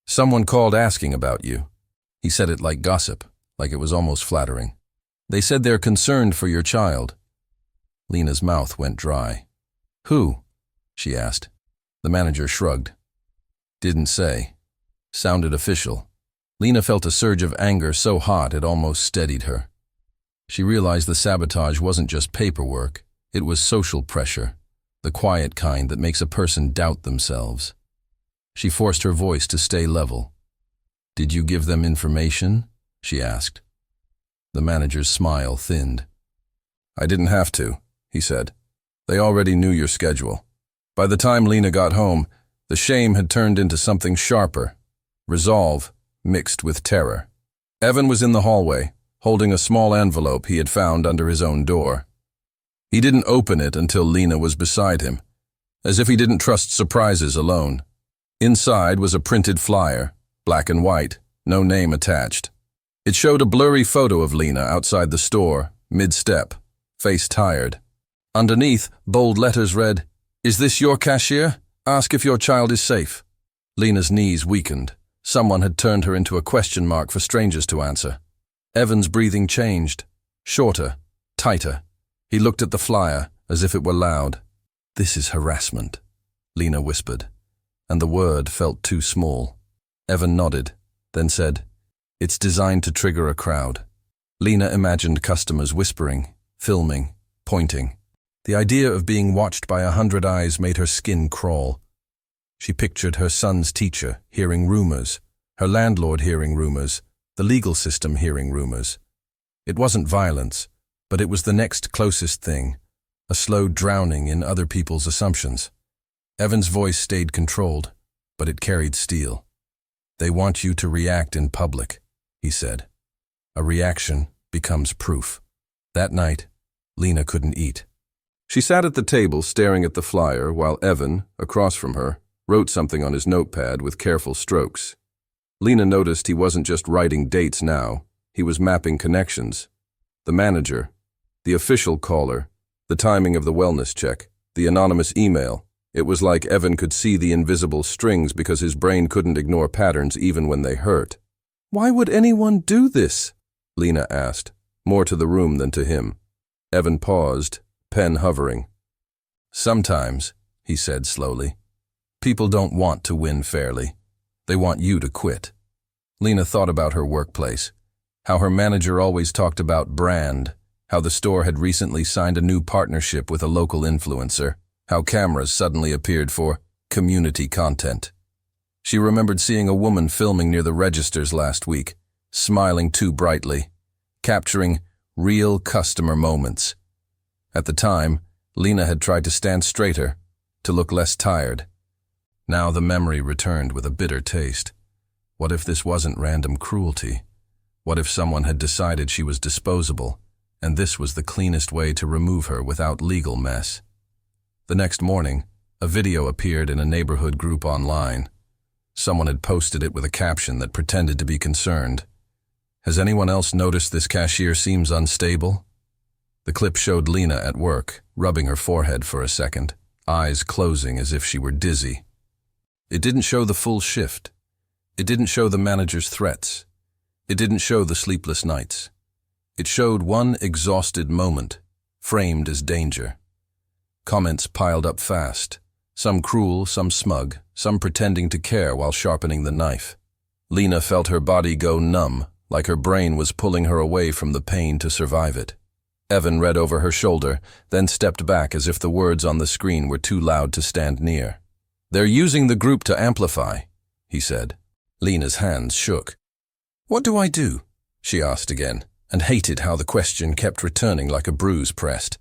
"someone called asking about you." He said it like gossip, like it was almost flattering. "They said they're concerned for your child." Lena's mouth went dry. "Who?" she asked. The manager shrugged. "Didn't say." Sounded official. Lena felt a surge of anger so hot it almost steadied her. She realized the sabotage wasn't just paperwork, it was social pressure, the quiet kind that makes a person doubt themselves. She forced her voice to stay level. "Did you give them information?" she asked. The manager's smile thinned. "I didn't have to," he said. "They already knew your schedule." By the time Lena got home, the shame had turned into something sharper, resolve mixed with terror. Evan was in the hallway, holding a small envelope he had found under his own door. He didn't open it until Lena was beside him, as if he didn't trust surprises alone. Inside was a printed flyer, black and white, no name attached. It showed a blurry photo of Lena outside the store, mid-step, face tired. Underneath, bold letters read, "Is this your cashier? Ask if your child is safe." Lena's knees weakened. Someone had turned her into a question mark for strangers to answer. Evan's breathing changed, shorter, tighter. He looked at the flyer as if it were loud. "This is harassment," Lena whispered, and the word felt too small. Evan nodded, then said, "It's designed to trigger a crowd." Lena imagined customers whispering, filming, pointing. The idea of being watched by 100 eyes made her skin crawl. She pictured her son's teacher hearing rumors, her landlord hearing rumors, the legal system hearing rumors. It wasn't violence, but it was the next closest thing, a slow drowning in other people's assumptions. Evan's voice stayed controlled, but it carried steel. "They want you to react in public," he said. "A reaction becomes proof." That night, Lena couldn't eat. She sat at the table staring at the flyer while Evan, across from her, wrote something on his notepad with careful strokes. Lena noticed he wasn't just writing dates now, he was mapping connections. The manager, the official caller, the timing of the wellness check, the anonymous email. It was like Evan could see the invisible strings because his brain couldn't ignore patterns even when they hurt. "Why would anyone do this?" Lena asked, more to the room than to him. Evan paused, pen hovering. "Sometimes," he said slowly, "people don't want to win fairly. They want you to quit." Lena thought about her workplace, how her manager always talked about brand, how the store had recently signed a new partnership with a local influencer, how cameras suddenly appeared for community content. She remembered seeing a woman filming near the registers last week, smiling too brightly, capturing real customer moments. At the time, Lena had tried to stand straighter, to look less tired. Now the memory returned with a bitter taste. What if this wasn't random cruelty? What if someone had decided she was disposable, and this was the cleanest way to remove her without legal mess? The next morning, a video appeared in a neighborhood group online. Someone had posted it with a caption that pretended to be concerned. "Has anyone else noticed this cashier seems unstable?" The clip showed Lena at work, rubbing her forehead for a second, eyes closing as if she were dizzy. It didn't show the full shift. It didn't show the manager's threats. It didn't show the sleepless nights. It showed one exhausted moment, framed as danger. Comments piled up fast, some cruel, some smug, some pretending to care while sharpening the knife. Lena felt her body go numb, like her brain was pulling her away from the pain to survive it. Evan read over her shoulder, then stepped back as if the words on the screen were too loud to stand near. "They're using the group to amplify," he said. Lena's hands shook. "What do I do?" she asked again, and hated how the question kept returning like a bruise pressed.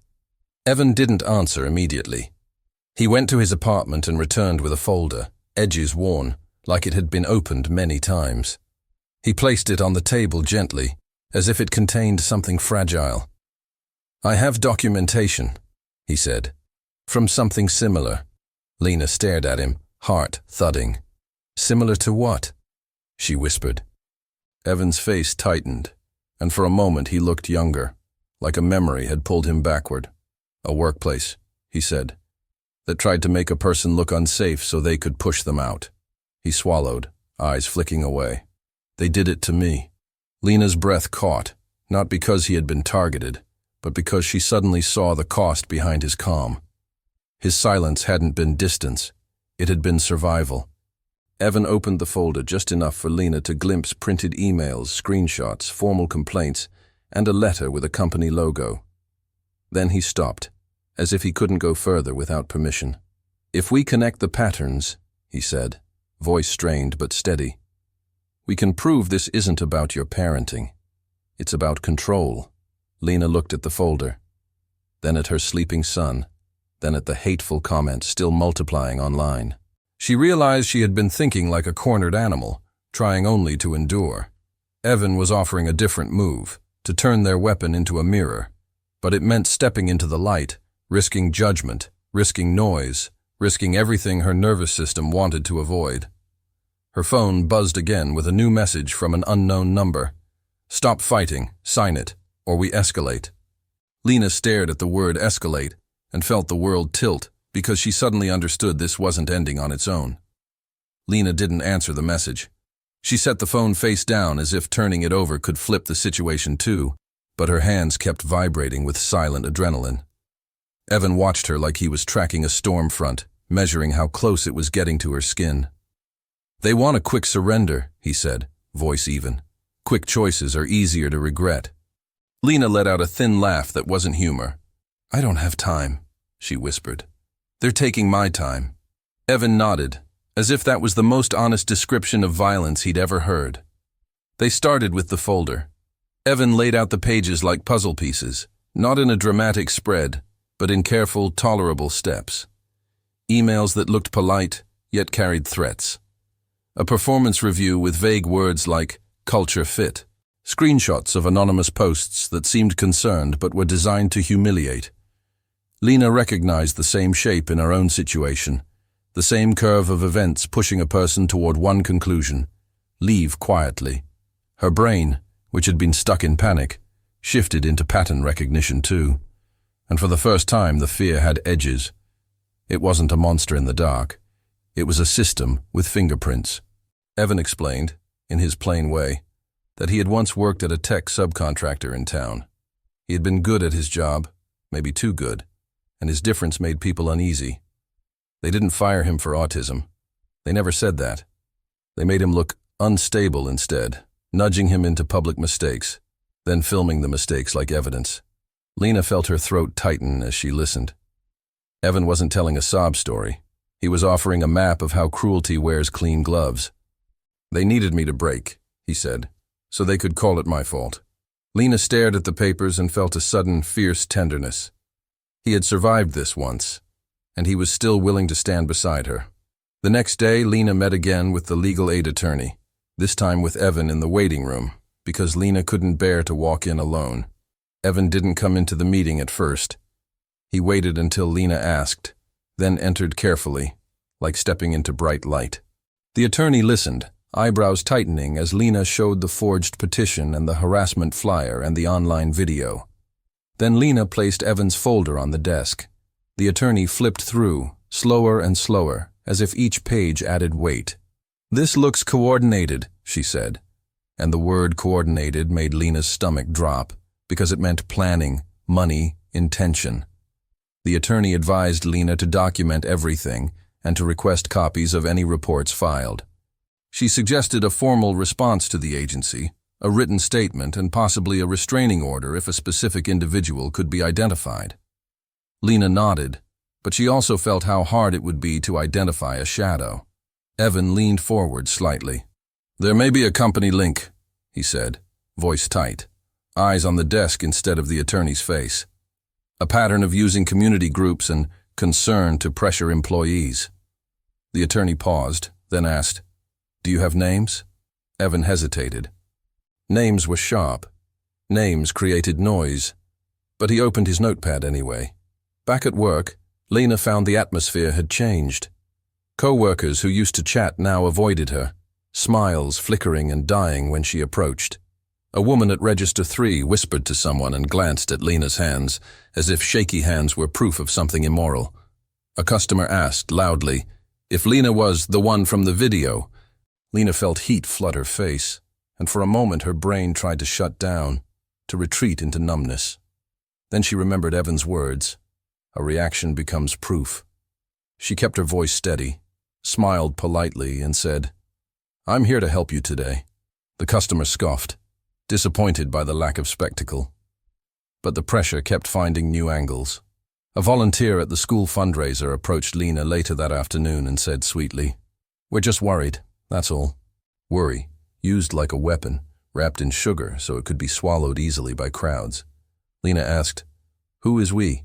Evan didn't answer immediately. He went to his apartment and returned with a folder, edges worn, like it had been opened many times. He placed it on the table gently, as if it contained something fragile. "I have documentation," he said, "from something similar." Lena stared at him, heart thudding. "Similar to what?" she whispered. Evan's face tightened, and for a moment he looked younger, like a memory had pulled him backward. "A workplace," he said, "that tried to make a person look unsafe so they could push them out." He swallowed, eyes flicking away. "They did it to me." Lena's breath caught, not because he had been targeted, but because she suddenly saw the cost behind his calm. His silence hadn't been distance, it had been survival. Evan opened the folder just enough for Lena to glimpse printed emails, screenshots, formal complaints, and a letter with a company logo. Then he stopped, as if he couldn't go further without permission. "If we connect the patterns," he said, voice strained but steady, "we can prove this isn't about your parenting. It's about control." Lena looked at the folder, then at her sleeping son, then at the hateful comments still multiplying online. She realized she had been thinking like a cornered animal, trying only to endure. Evan was offering a different move, to turn their weapon into a mirror, but it meant stepping into the light, risking judgment, risking noise, risking everything her nervous system wanted to avoid. Her phone buzzed again with a new message from an unknown number. "Stop fighting, sign it, or we escalate." Lena stared at the word escalate and felt the world tilt because she suddenly understood this wasn't ending on its own. Lena didn't answer the message. She set the phone face down as if turning it over could flip the situation too, but her hands kept vibrating with silent adrenaline. Evan watched her like he was tracking a storm front, measuring how close it was getting to her skin. "They want a quick surrender," he said, voice even. "Quick choices are easier to regret." Lena let out a thin laugh that wasn't humor. "I don't have time," she whispered. "They're taking my time." Evan nodded, as if that was the most honest description of violence he'd ever heard. They started with the folder. Evan laid out the pages like puzzle pieces, not in a dramatic spread, but in careful, tolerable steps. Emails that looked polite, yet carried threats. A performance review with vague words like culture fit. Screenshots of anonymous posts that seemed concerned but were designed to humiliate. Lena recognized the same shape in her own situation, the same curve of events pushing a person toward one conclusion: leave quietly. Her brain, which had been stuck in panic, shifted into pattern recognition too. And for the first time, the fear had edges. It wasn't a monster in the dark. It was a system with fingerprints. Evan explained, in his plain way, that he had once worked at a tech subcontractor in town. He had been good at his job, maybe too good, and his difference made people uneasy. They didn't fire him for autism. They never said that. They made him look unstable instead, nudging him into public mistakes, then filming the mistakes like evidence. Lena felt her throat tighten as she listened. Evan wasn't telling a sob story. He was offering a map of how cruelty wears clean gloves. They needed me to break, he said, so they could call it my fault. Lena stared at the papers and felt a sudden, fierce tenderness. He had survived this once, and he was still willing to stand beside her. The next day, Lena met again with the legal aid attorney, this time with Evan in the waiting room, because Lena couldn't bear to walk in alone. Evan didn't come into the meeting at first. He waited until Lena asked, then entered carefully, like stepping into bright light. The attorney listened, eyebrows tightening as Lena showed the forged petition and the harassment flyer and the online video. Then Lena placed Evan's folder on the desk. The attorney flipped through, slower and slower, as if each page added weight. "This looks coordinated," she said, and the word coordinated made Lena's stomach drop, because it meant planning, money, intention. The attorney advised Lena to document everything and to request copies of any reports filed. She suggested a formal response to the agency, a written statement, and possibly a restraining order if a specific individual could be identified. Lena nodded, but she also felt how hard it would be to identify a shadow. Evan leaned forward slightly. "There may be a company link," he said, voice tight, eyes on the desk instead of the attorney's face. "A pattern of using community groups and concern to pressure employees." The attorney paused, then asked, "Do you have names?" Evan hesitated. Names were sharp. Names created noise. But he opened his notepad anyway. Back at work, Lena found the atmosphere had changed. Co-workers who used to chat now avoided her, smiles flickering and dying when she approached. A woman at Register 3 whispered to someone and glanced at Lena's hands, as if shaky hands were proof of something immoral. A customer asked loudly if Lena was the one from the video. Lena felt heat flood her face, and for a moment her brain tried to shut down, to retreat into numbness. Then she remembered Evan's words. A reaction becomes proof. She kept her voice steady, smiled politely, and said, "I'm here to help you today." The customer scoffed, disappointed by the lack of spectacle. But the pressure kept finding new angles. A volunteer at the school fundraiser approached Lena later that afternoon and said sweetly, "We're just worried, that's all." Worry, used like a weapon, wrapped in sugar so it could be swallowed easily by crowds. Lena asked, "Who is we?"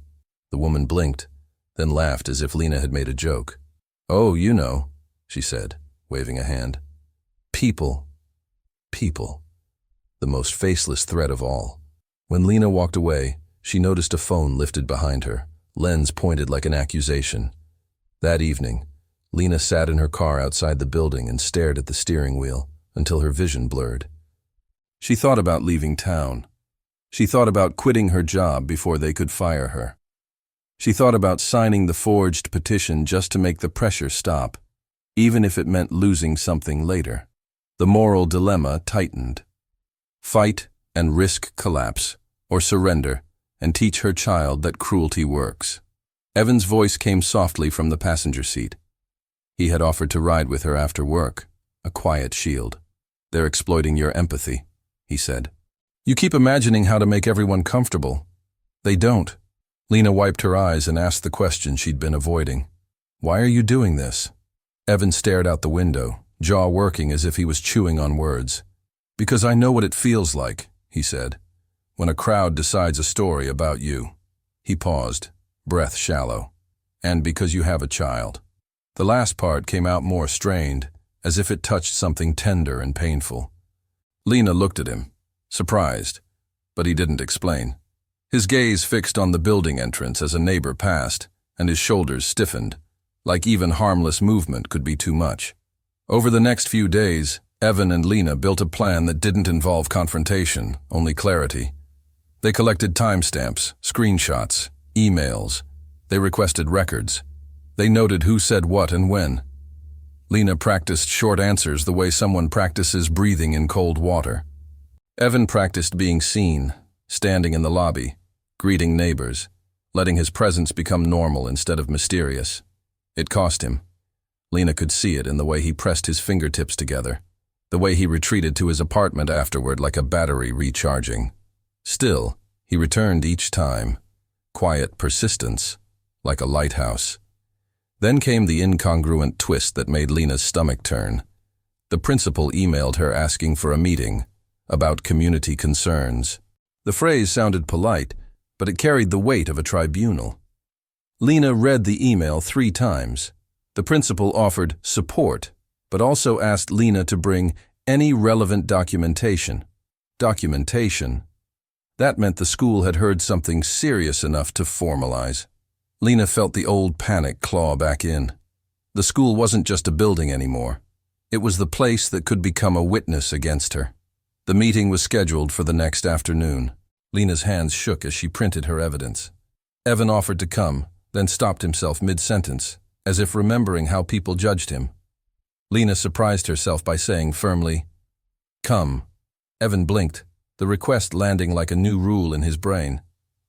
The woman blinked, then laughed as if Lena had made a joke. "Oh, you know," she said, waving a hand. People. People. The most faceless threat of all. When Lena walked away, she noticed a phone lifted behind her, lens pointed like an accusation. That evening, Lena sat in her car outside the building and stared at the steering wheel until her vision blurred. She thought about leaving town. She thought about quitting her job before they could fire her. She thought about signing the forged petition just to make the pressure stop, even if it meant losing something later. The moral dilemma tightened. Fight and risk collapse, or surrender and teach her child that cruelty works. Evan's voice came softly from the passenger seat. He had offered to ride with her after work, a quiet shield. "They're exploiting your empathy," he said. "You keep imagining how to make everyone comfortable. They don't." Lena wiped her eyes and asked the question she'd been avoiding. "Why are you doing this?" Evan stared out the window, jaw working as if he was chewing on words. "Because I know what it feels like," he said, "when a crowd decides a story about you." He paused, breath shallow. And because you have a child. The last part came out more strained, as if it touched something tender and painful. Lena looked at him, surprised, but he didn't explain. His gaze fixed on the building entrance as a neighbor passed, and his shoulders stiffened, like even harmless movement could be too much. Over the next few days, Evan and Lena built a plan that didn't involve confrontation, only clarity. They collected timestamps, screenshots, emails. They requested records. They noted who said what and when. Lena practiced short answers the way someone practices breathing in cold water. Evan practiced being seen, standing in the lobby, greeting neighbors, letting his presence become normal instead of mysterious. It cost him. Lena could see it in the way he pressed his fingertips together, the way he retreated to his apartment afterward like a battery recharging. Still, he returned each time, quiet persistence, like a lighthouse. Then came the incongruent twist that made Lena's stomach turn. The principal emailed her asking for a meeting about community concerns. The phrase sounded polite, but it carried the weight of a tribunal. Lena read the email 3 times. The principal offered support, but also asked Lena to bring any relevant documentation. Documentation? That meant the school had heard something serious enough to formalize. Lena felt the old panic claw back in. The school wasn't just a building anymore. It was the place that could become a witness against her. The meeting was scheduled for the next afternoon. Lena's hands shook as she printed her evidence. Evan offered to come, then stopped himself mid-sentence, as if remembering how people judged him. Lena surprised herself by saying firmly, "Come." Evan blinked, the request landing like a new rule in his brain.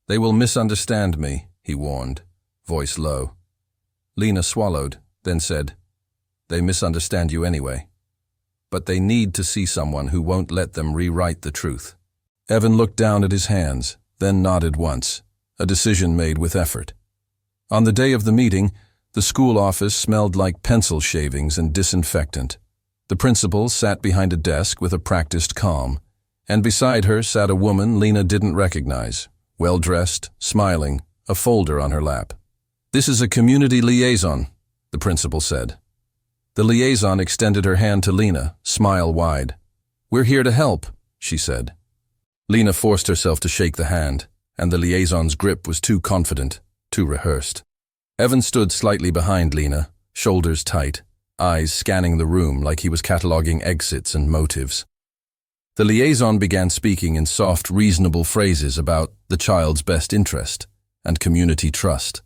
"They will misunderstand me," he warned, voice low. Lena swallowed, then said, "They misunderstand you anyway. But they need to see someone who won't let them rewrite the truth." Evan looked down at his hands, then nodded once, a decision made with effort. On the day of the meeting, the school office smelled like pencil shavings and disinfectant. The principal sat behind a desk with a practiced calm, and beside her sat a woman Lena didn't recognize, well-dressed, smiling, a folder on her lap. "This is a community liaison," the principal said. The liaison extended her hand to Lena, smile wide. "We're here to help," she said. Lena forced herself to shake the hand, and the liaison's grip was too confident, too rehearsed. Evan stood slightly behind Lena, shoulders tight, eyes scanning the room like he was cataloging exits and motives. The liaison began speaking in soft, reasonable phrases about the child's best interest and community trust.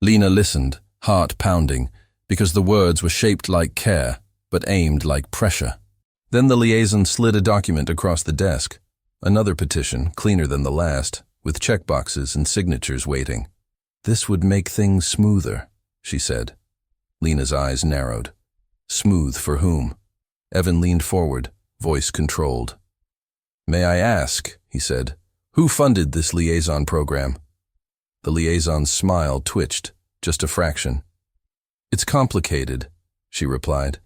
Lena listened, heart pounding, because the words were shaped like care, but aimed like pressure. Then the liaison slid a document across the desk, another petition, cleaner than the last, with checkboxes and signatures waiting. "This would make things smoother," she said. Lena's eyes narrowed. Smooth for whom? Evan leaned forward, voice controlled. "May I ask," he said, "who funded this liaison program?" The liaison's smile twitched, just a fraction. "It's complicated," she replied.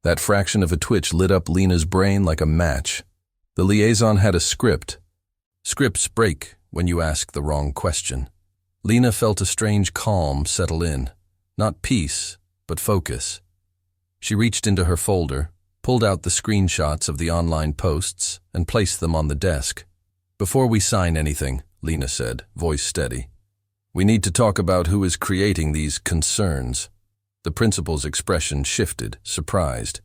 That fraction of a twitch lit up Lena's brain like a match. The liaison had a script. Scripts break when you ask the wrong question. Lena felt a strange calm settle in, not peace, but focus. She reached into her folder, pulled out the screenshots of the online posts, and placed them on the desk. "Before we sign anything," Lena said, voice steady, "we need to talk about who is creating these concerns." The principal's expression shifted, surprised.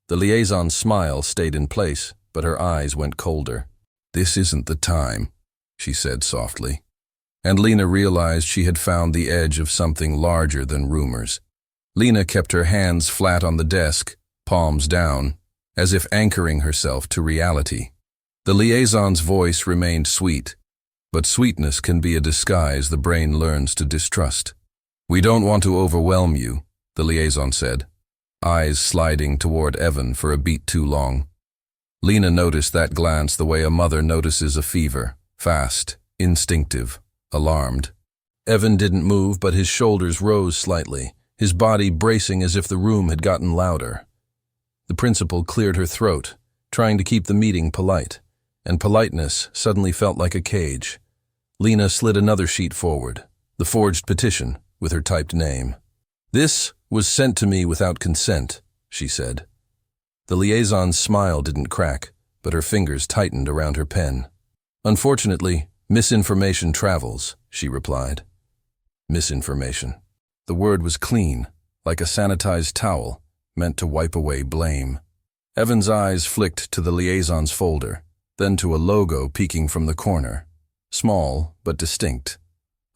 The liaison's smile stayed in place, but her eyes went colder. "This isn't the time," she said softly. And Lena realized she had found the edge of something larger than rumors. Lena kept her hands flat on the desk, palms down, as if anchoring herself to reality. The liaison's voice remained sweet, but sweetness can be a disguise the brain learns to distrust. "We don't want to overwhelm you," the liaison said, eyes sliding toward Evan for a beat too long. Lena noticed that glance the way a mother notices a fever, fast, instinctive, alarmed. Evan didn't move, but his shoulders rose slightly, his body bracing as if the room had gotten louder. The principal cleared her throat, trying to keep the meeting polite, and politeness suddenly felt like a cage. Lena slid another sheet forward, The forged petition with her typed name. "This was sent to me without consent," she said. The liaison's smile didn't crack, but her fingers tightened around her pen. "Unfortunately, misinformation travels," she replied. Misinformation. The word was clean, like a sanitized towel, meant to wipe away blame. Evan's eyes flicked to the liaison's folder, then to a logo peeking from the corner. Small, but distinct.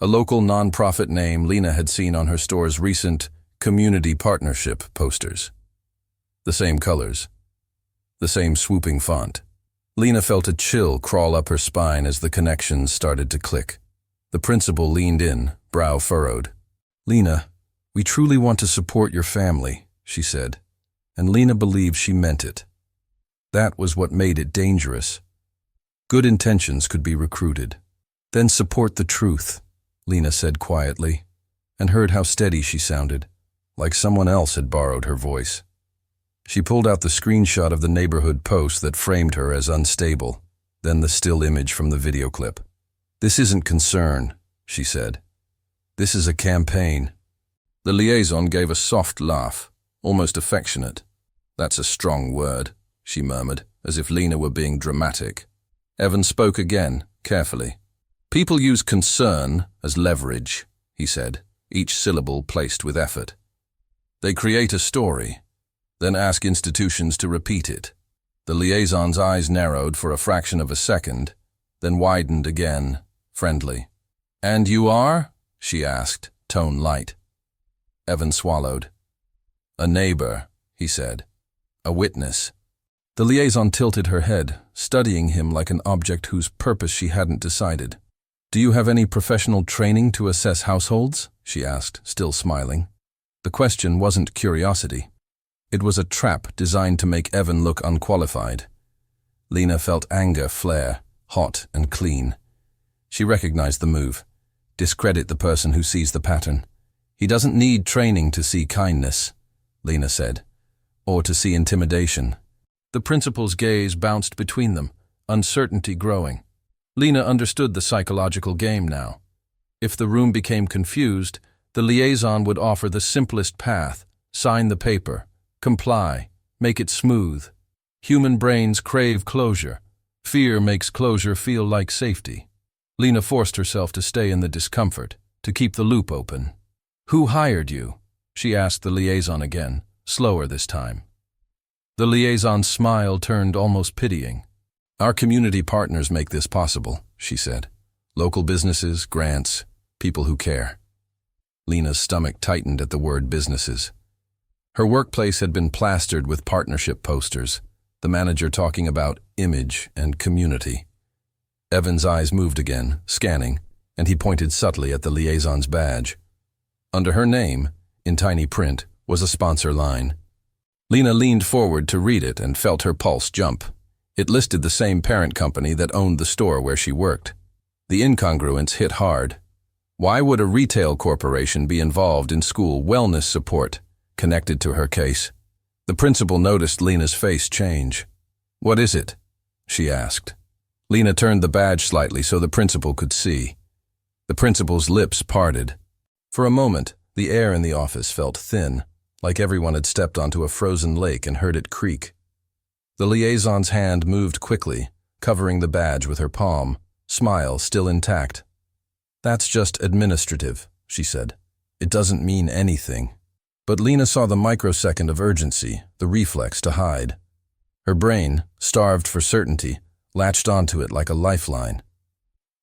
A local non-profit name Lena had seen on her store's recent community partnership posters. The same colors. The same swooping font. Lena felt a chill crawl up her spine as the connections started to click. The principal leaned in, brow furrowed. "Lena, we truly want to support your family," she said, and Lena believed she meant it. That was what made it dangerous. Good intentions could be recruited. "Then support the truth," Lena said quietly, and heard how steady she sounded, like someone else had borrowed her voice. She pulled out the screenshot of the neighborhood post that framed her as unstable, then the still image from the video clip. "This isn't concern," she said. "This is a campaign." The liaison gave a soft laugh, almost affectionate. "That's a strong word," she murmured, as if Lena were being dramatic. Evan spoke again, carefully. "People use concern as leverage," he said, each syllable placed with effort. "They create a story, then ask institutions to repeat it." The liaison's eyes narrowed for a fraction of a second, then widened again, friendly. "And you are?" she asked, tone light. Evan swallowed. "A neighbor," he said. "A witness." The liaison tilted her head, studying him like an object whose purpose she hadn't decided. "Do you have any professional training to assess households?" she asked, still smiling. The question wasn't curiosity. It was a trap designed to make Evan look unqualified. Lena felt anger flare, hot and clean. She recognized the move. Discredit the person who sees the pattern. "He doesn't need training to see kindness," Lena said, "or to see intimidation." The principal's gaze bounced between them, uncertainty growing. Lena understood the psychological game now. If the room became confused, the liaison would offer the simplest path: sign the paper, comply, make it smooth. Human brains crave closure. Fear makes closure feel like safety. Lena forced herself to stay in the discomfort, to keep the loop open. "Who hired you?" she asked the liaison again, slower this time. The liaison's smile turned almost pitying. "Our community partners make this possible," she said. "Local businesses, grants, people who care." Lena's stomach tightened at the word businesses. Her workplace had been plastered with partnership posters, the manager talking about image and community. Evan's eyes moved again, scanning, and he pointed subtly at the liaison's badge. Under her name, in tiny print, was a sponsor line. Lena leaned forward to read it and felt her pulse jump. It listed the same parent company that owned the store where she worked. The incongruence hit hard. Why would a retail corporation be involved in school wellness support, connected to her case? The principal noticed Lena's face change. "What is it?" she asked. Lena turned the badge slightly so the principal could see. The principal's lips parted. For a moment, the air in the office felt thin, like everyone had stepped onto a frozen lake and heard it creak. The liaison's hand moved quickly, covering the badge with her palm, smile still intact. "That's just administrative," she said. "It doesn't mean anything." But Lena saw the microsecond of urgency, the reflex to hide. Her brain, starved for certainty, latched onto it like a lifeline.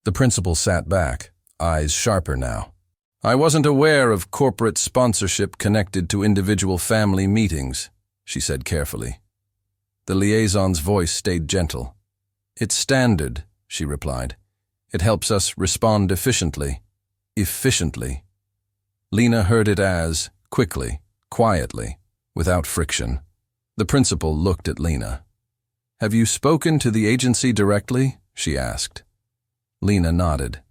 The principal sat back, eyes sharper now. "I wasn't aware of corporate sponsorship connected to individual family meetings," she said carefully. The liaison's voice stayed gentle. "It's standard," she replied. "It helps us respond efficiently." Efficiently. Lena heard it as, quickly, quietly, without friction. The principal looked at Lena. "Have you spoken to the agency directly?" she asked. Lena nodded.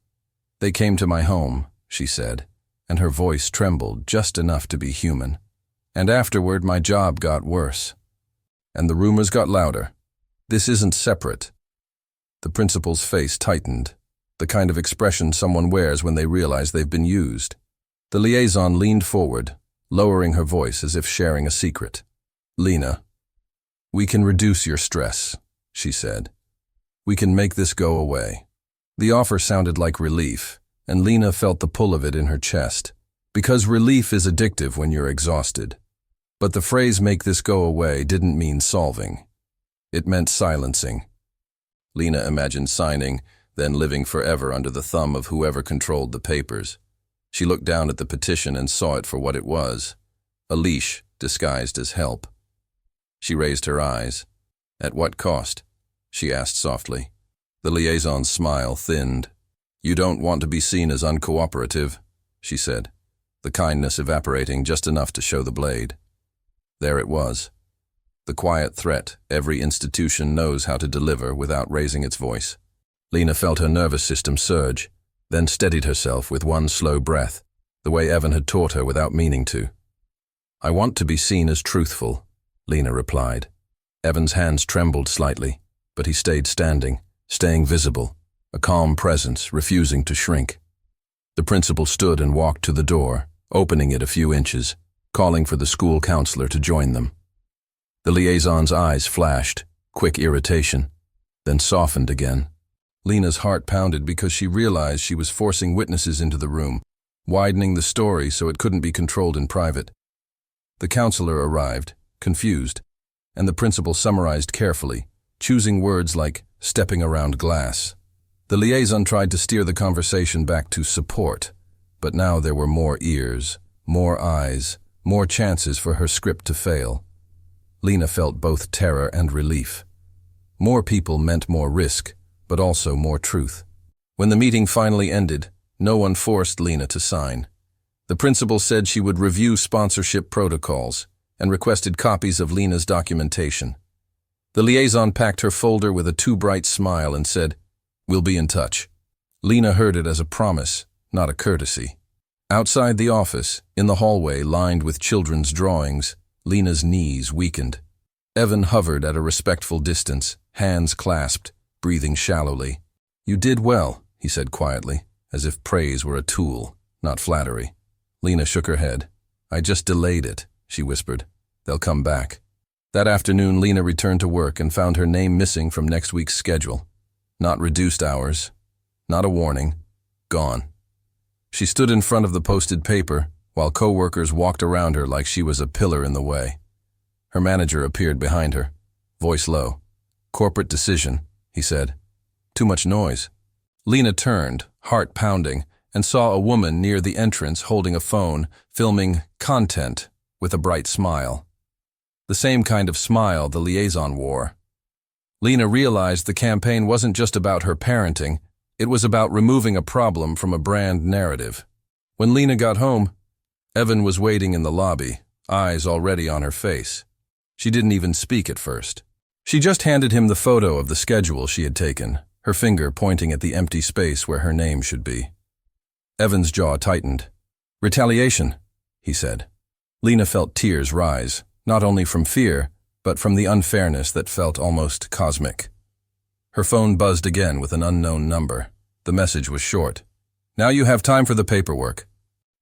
"They came to my home," she said, and her voice trembled just enough to be human. "And afterward my job got worse. And the rumors got louder. This isn't separate." The principal's face tightened. the kind of expression someone wears when they realize they've been used. The liaison leaned forward, lowering her voice as if sharing a secret. "Lena, we can reduce your stress," she said. "We can make this go away." The offer sounded like relief, and Lena felt the pull of it in her chest, because relief is addictive when you're exhausted. But the phrase "make this go away" didn't mean solving. It meant silencing. Lena imagined signing, then living forever under the thumb of whoever controlled the papers. She looked down at the petition and saw it for what it was, a leash disguised as help. She raised her eyes. "At what cost?" she asked softly. The liaison's smile thinned. "You don't want to be seen as uncooperative," she said, the kindness evaporating just enough to show the blade. There it was. The quiet threat every institution knows how to deliver without raising its voice. Lena felt her nervous system surge, then steadied herself with one slow breath, the way Evan had taught her without meaning to. "I want to be seen as truthful," Lena replied. Evan's hands trembled slightly, but he stayed standing, staying visible, a calm presence refusing to shrink. The principal stood and walked to the door, opening it a few inches, calling for the school counselor to join them. The liaison's eyes flashed, quick irritation, then softened again. Lena's heart pounded because she realized she was forcing witnesses into the room, widening the story so it couldn't be controlled in private. The counselor arrived, confused, and the principal summarized carefully, choosing words like "stepping around glass." The liaison tried to steer the conversation back to support, but now there were more ears, more eyes, more chances for her script to fail. Lena felt both terror and relief. More people meant more risk, but also more truth. When the meeting finally ended, no one forced Lena to sign. The principal said she would review sponsorship protocols and requested copies of Lena's documentation. The liaison packed her folder with a too bright smile and said, "We'll be in touch." Lena heard it as a promise, not a courtesy. Outside the office, in the hallway lined with children's drawings, Lena's knees weakened. Evan hovered at a respectful distance, hands clasped, breathing shallowly. "You did well," he said quietly, as if praise were a tool, not flattery. Lena shook her head. "I just delayed it," she whispered. "They'll come back." That afternoon, Lena returned to work and found her name missing from next week's schedule. Not reduced hours, not a warning, gone. She stood in front of the posted paper, while co-workers walked around her like she was a pillar in the way. Her manager appeared behind her, voice low. "Corporate decision," he said. "Too much noise." Lena turned, heart pounding, and saw a woman near the entrance holding a phone, filming content with a bright smile. The same kind of smile the liaison wore. Lena realized the campaign wasn't just about her parenting, it was about removing a problem from a brand narrative. When Lena got home, Evan was waiting in the lobby, eyes already on her face. She didn't even speak at first. She just handed him the photo of the schedule she had taken, her finger pointing at the empty space where her name should be. Evan's jaw tightened. "Retaliation," he said. Lena felt tears rise, not only from fear, but from the unfairness that felt almost cosmic. Her phone buzzed again with an unknown number. The message was short. "Now you have time for the paperwork."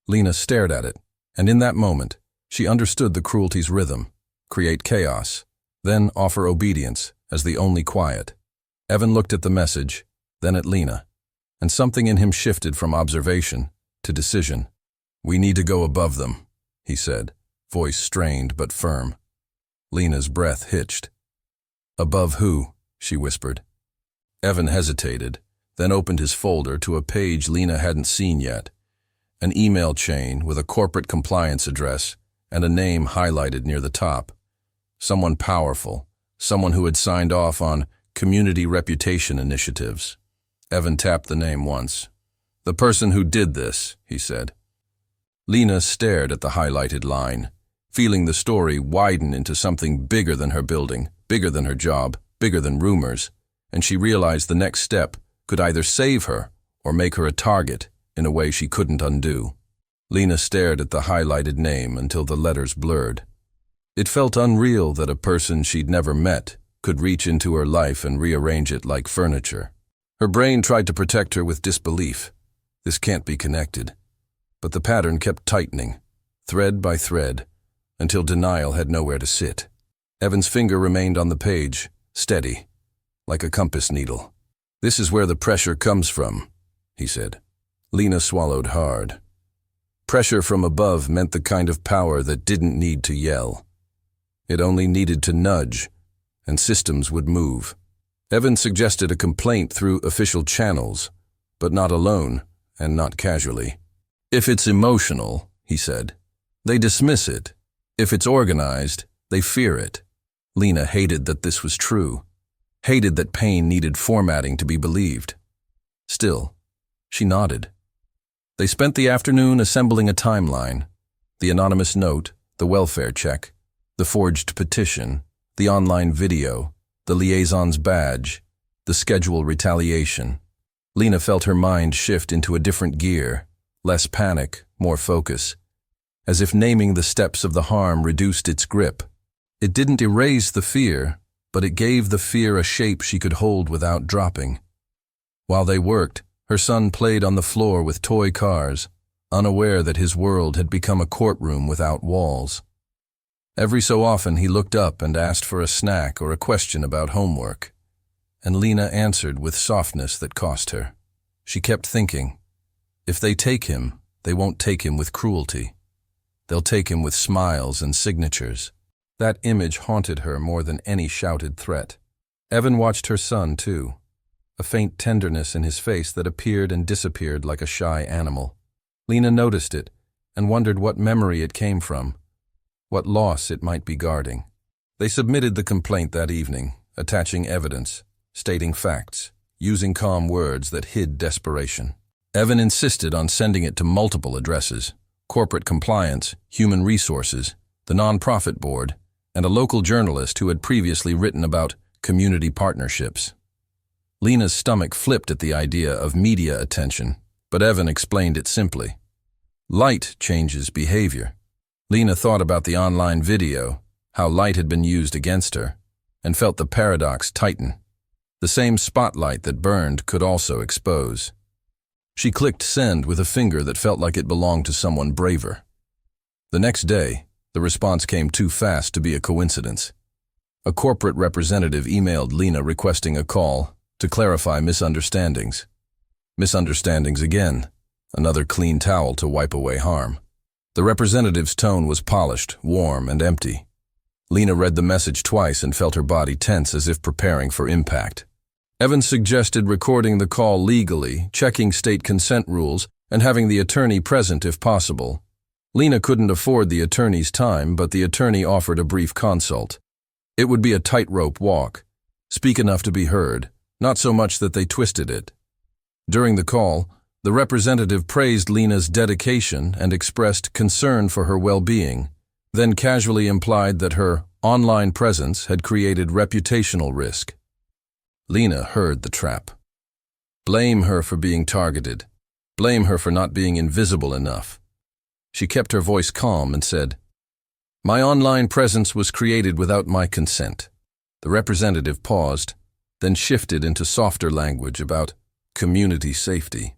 Lena stared at it, and in that moment, she understood the cruelty's rhythm: create chaos, then offer obedience as the only quiet. Evan looked at the message, then at Lena, and something in him shifted from observation to decision. "We need to go above them," he said, voice strained but firm. Lena's breath hitched. "Above who?" she whispered. Evan hesitated, then opened his folder to a page Lena hadn't seen yet. An email chain with a corporate compliance address and a name highlighted near the top. Someone powerful, someone who had signed off on community reputation initiatives. Evan tapped the name once. "The person who did this," he said. Lena stared at the highlighted line, feeling the story widen into something bigger than her building, bigger than her job, bigger than rumors, and she realized the next step could either save her or make her a target in a way she couldn't undo. Lena stared at the highlighted name until the letters blurred. It felt unreal that a person she'd never met could reach into her life and rearrange it like furniture. Her brain tried to protect her with disbelief. This can't be connected. But the pattern kept tightening, thread by thread, until denial had nowhere to sit. Evan's finger remained on the page, steady, like a compass needle. "This is where the pressure comes from," he said. Lena swallowed hard. Pressure from above meant the kind of power that didn't need to yell. It only needed to nudge, and systems would move. Evan suggested a complaint through official channels, but not alone and not casually. "If it's emotional," he said, "they dismiss it. If it's organized, they fear it." Lena hated that this was true, hated that pain needed formatting to be believed. Still, she nodded. They spent the afternoon assembling a timeline: the anonymous note, the welfare check, the forged petition, the online video, the liaison's badge, the schedule retaliation. Lena felt her mind shift into a different gear, less panic, more focus, as if naming the steps of the harm reduced its grip. It didn't erase the fear, but it gave the fear a shape she could hold without dropping. While they worked, her son played on the floor with toy cars, unaware that his world had become a courtroom without walls. Every so often he looked up and asked for a snack or a question about homework, and Lena answered with softness that cost her. She kept thinking, if they take him, they won't take him with cruelty. They'll take him with smiles and signatures. That image haunted her more than any shouted threat. Evan watched her son, too, a faint tenderness in his face that appeared and disappeared like a shy animal. Lena noticed it and wondered what memory it came from, what loss it might be guarding. They submitted the complaint that evening, attaching evidence, stating facts, using calm words that hid desperation. Evan insisted on sending it to multiple addresses: corporate compliance, human resources, the nonprofit board, and a local journalist who had previously written about community partnerships. Lena's stomach flipped at the idea of media attention, but Evan explained it simply. Light changes behavior. Lena thought about the online video, how light had been used against her, and felt the paradox tighten. The same spotlight that burned could also expose. She clicked send with a finger that felt like it belonged to someone braver. The next day, the response came too fast to be a coincidence. A corporate representative emailed Lena requesting a call to clarify misunderstandings. Misunderstandings again, another clean towel to wipe away harm. The representative's tone was polished, warm, and empty. Lena read the message twice and felt her body tense as if preparing for impact. Evan suggested recording the call legally, checking state consent rules, and having the attorney present if possible. Lena couldn't afford the attorney's time, but the attorney offered a brief consult. It would be a tightrope walk. Speak enough to be heard, not so much that they twisted it. During the call, the representative praised Lena's dedication and expressed concern for her well-being, then casually implied that her online presence had created reputational risk. Lena heard the trap. Blame her for being targeted. Blame her for not being invisible enough. She kept her voice calm and said, "My online presence was created without my consent." The representative paused, then shifted into softer language about community safety.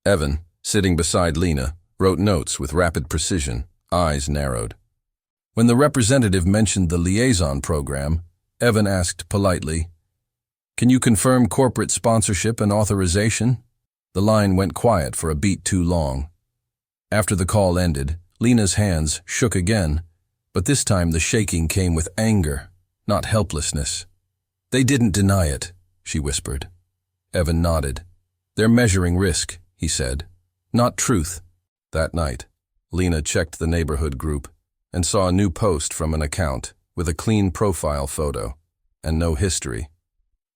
Evan, sitting beside Lena, wrote notes with rapid precision, eyes narrowed. When the representative mentioned the liaison program, Evan asked politely, "Can you confirm corporate sponsorship and authorization?" The line went quiet for a beat too long. After the call ended, Lena's hands shook again, but this time the shaking came with anger, not helplessness. "They didn't deny it," she whispered. Evan nodded. "They're measuring risk," he said, "not truth." That night, Lena checked the neighborhood group and saw a new post from an account with a clean profile photo and no history.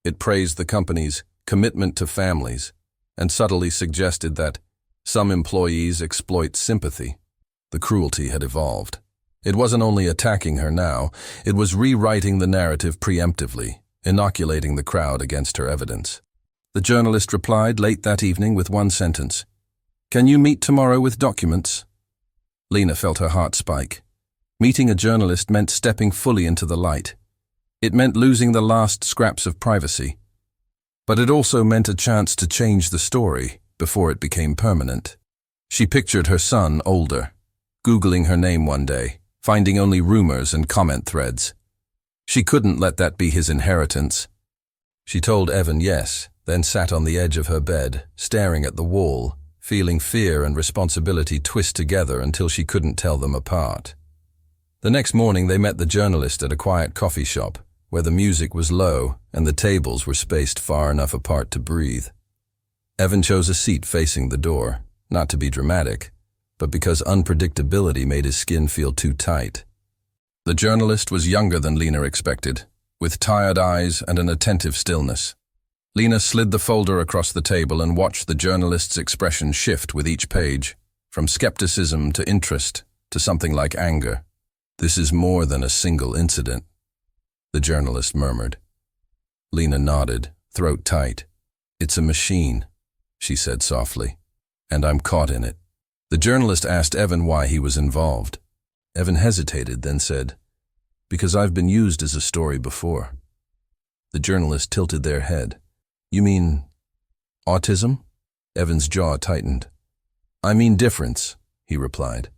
It praised the company's commitment to families and subtly suggested that some employees exploit sympathy. The cruelty had evolved. It wasn't only attacking her now, it was rewriting the narrative preemptively, inoculating the crowd against her evidence. The journalist replied late that evening with one sentence, "Can you meet tomorrow with documents?" Lena felt her heart spike. Meeting a journalist meant stepping fully into the light. It meant losing the last scraps of privacy. But it also meant a chance to change the story before it became permanent. She pictured her son older, Googling her name one day, finding only rumors and comment threads. She couldn't let that be his inheritance. She told Evan yes, then sat on the edge of her bed, staring at the wall, feeling fear and responsibility twist together until she couldn't tell them apart. The next morning they met the journalist at a quiet coffee shop, where the music was low and the tables were spaced far enough apart to breathe. Evan chose a seat facing the door, not to be dramatic, but because unpredictability made his skin feel too tight. The journalist was younger than Lena expected, with tired eyes and an attentive stillness. Lena slid the folder across the table and watched the journalist's expression shift with each page, from skepticism to interest to something like anger. "This is more than a single incident," the journalist murmured. Lena nodded, throat tight. "It's a machine," she said softly, "and I'm caught in it." The journalist asked Evan why he was involved. Evan hesitated, then said, "Because I've been used as a story before." The journalist tilted their head. "You mean autism?" Evan's jaw tightened. "I mean difference," he replied.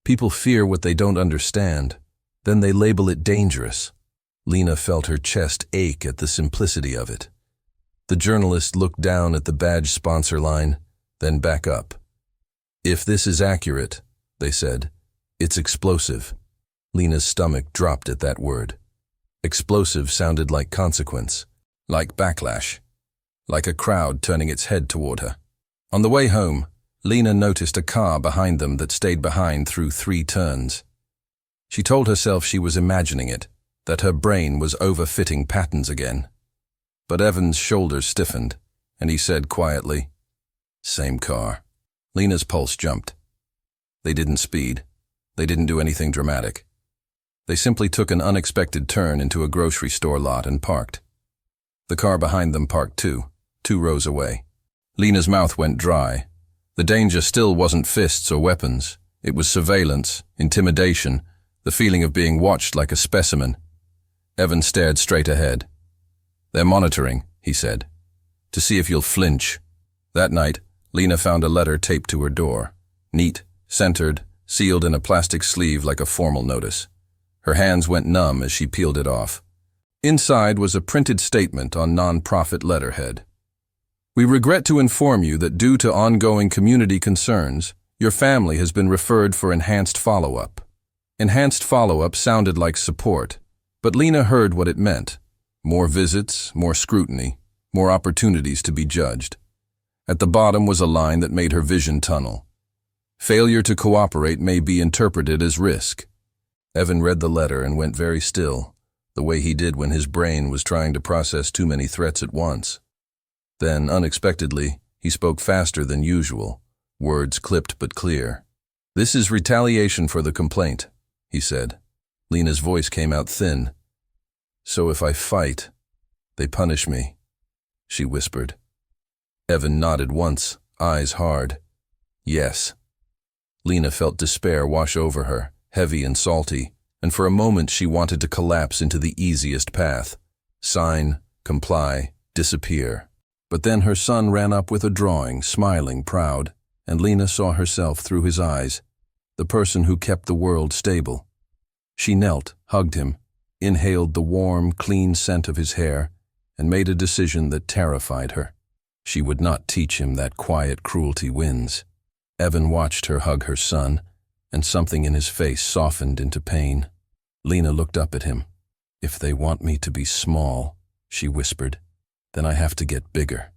"People fear what they don't understand, then they label it dangerous." Lena felt her chest ache at the simplicity of it. The journalist looked down at the badge sponsor line, then back up. "If this is accurate," they said, "it's explosive." Lena's stomach dropped at that word. Explosive sounded like consequence, like backlash, like a crowd turning its head toward her. On the way home, Lena noticed a car behind them that stayed behind through 3 turns. She told herself she was imagining it, that her brain was overfitting patterns again. But Evan's shoulders stiffened, and he said quietly, "Same car." Lena's pulse jumped. They didn't speed. They didn't do anything dramatic. They simply took an unexpected turn into a grocery store lot and parked. The car behind them parked too, 2 rows away. Lena's mouth went dry. The danger still wasn't fists or weapons. It was surveillance, intimidation, the feeling of being watched like a specimen. Evan stared straight ahead. "They're monitoring," he said, "to see if you'll flinch." That night, Lena found a letter taped to her door. Neat, centered, sealed in a plastic sleeve like a formal notice. Her hands went numb as she peeled it off. Inside was a printed statement on non-profit letterhead. "We regret to inform you that due to ongoing community concerns, your family has been referred for enhanced follow-up." Enhanced follow-up sounded like support, but Lena heard what it meant. More visits, more scrutiny, more opportunities to be judged. At the bottom was a line that made her vision tunnel. "Failure to cooperate may be interpreted as risk." Evan read the letter and went very still, the way he did when his brain was trying to process too many threats at once. Then, unexpectedly, he spoke faster than usual, words clipped but clear. "This is retaliation for the complaint," he said. Lena's voice came out thin. "So if I fight, they punish me," she whispered. Evan nodded once, eyes hard. "Yes." Lena felt despair wash over her, heavy and salty, and for a moment she wanted to collapse into the easiest path. Sign, comply, disappear. But then her son ran up with a drawing, smiling, proud, and Lena saw herself through his eyes, the person who kept the world stable. She knelt, hugged him, inhaled the warm, clean scent of his hair, and made a decision that terrified her. She would not teach him that quiet cruelty wins. Evan watched her hug her son, and something in his face softened into pain. Lena looked up at him. "If they want me to be small," she whispered, "then I have to get bigger."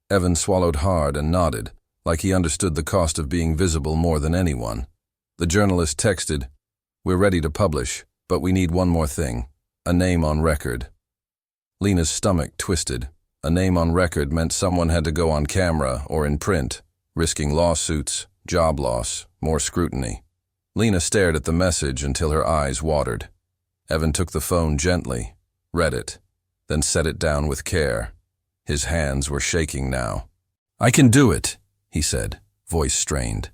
Evan swallowed hard and nodded, like he understood the cost of being visible more than anyone. The journalist texted, "We're ready to publish, but we need one more thing, a name on record." Lena's stomach twisted. A name on record meant someone had to go on camera or in print, risking lawsuits, job loss, more scrutiny. Lena stared at the message until her eyes watered. Evan took the phone gently, read it, then set it down with care. His hands were shaking now. "I can do it," he said, voice strained.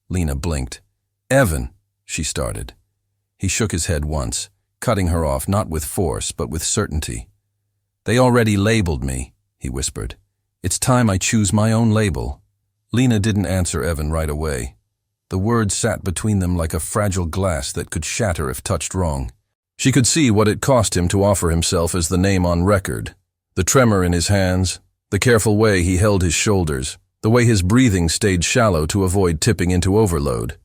Lena blinked. "Evan," she started. He shook his head once, cutting her off not with force but with certainty. "They already labeled me," he whispered. "It's time I choose my own label." Lena didn't answer Evan right away. The words sat between them like a fragile glass that could shatter if touched wrong. She could see what it cost him to offer himself as the name on record. The tremor in his hands, the careful way he held his shoulders, the way his breathing stayed shallow to avoid tipping into overload.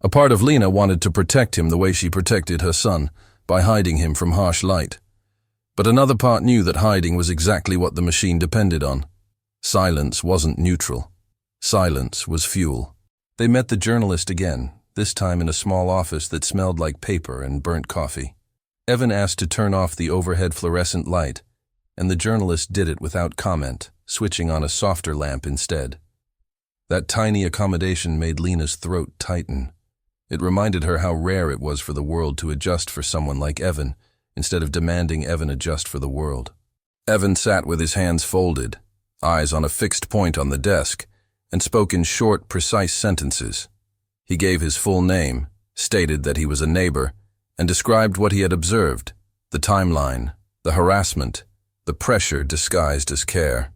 A part of Lena wanted to protect him the way she protected her son, by hiding him from harsh light. But another part knew that hiding was exactly what the machine depended on. Silence wasn't neutral. Silence was fuel. They met the journalist again, this time in a small office that smelled like paper and burnt coffee. Evan asked to turn off the overhead fluorescent light, and the journalist did it without comment, switching on a softer lamp instead. That tiny accommodation made Lena's throat tighten. It reminded her how rare it was for the world to adjust for someone like Evan, instead of demanding Evan adjust for the world. Evan sat with his hands folded, eyes on a fixed point on the desk, and spoke in short, precise sentences. He gave his full name, stated that he was a neighbor, and described what he had observed, the timeline, the harassment, the pressure disguised as care.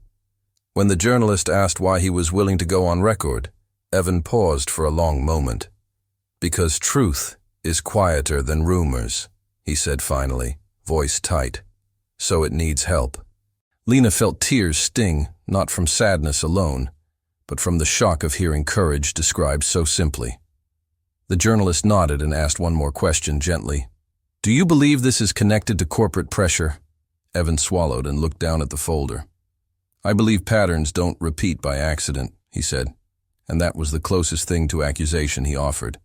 When the journalist asked why he was willing to go on record, Evan paused for a long moment. "Because truth is quieter than rumors," he said finally, voice tight. "So it needs help." Lena felt tears sting, not from sadness alone, but from the shock of hearing courage described so simply. The journalist nodded and asked one more question gently. "Do you believe this is connected to corporate pressure?" Evan swallowed and looked down at the folder. "I believe patterns don't repeat by accident," he said, and that was the closest thing to accusation he offered.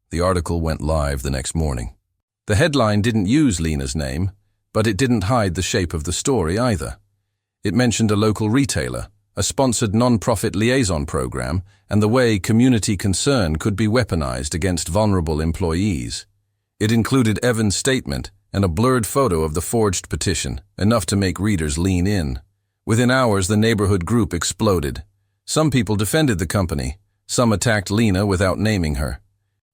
The article went live the next morning. The headline didn't use Lena's name, but it didn't hide the shape of the story either. It mentioned a local retailer, a sponsored non-profit liaison program, and the way community concern could be weaponized against vulnerable employees. It included Evan's statement and a blurred photo of the forged petition, enough to make readers lean in. Within hours, the neighborhood group exploded. Some people defended the company. Some attacked Lena without naming her.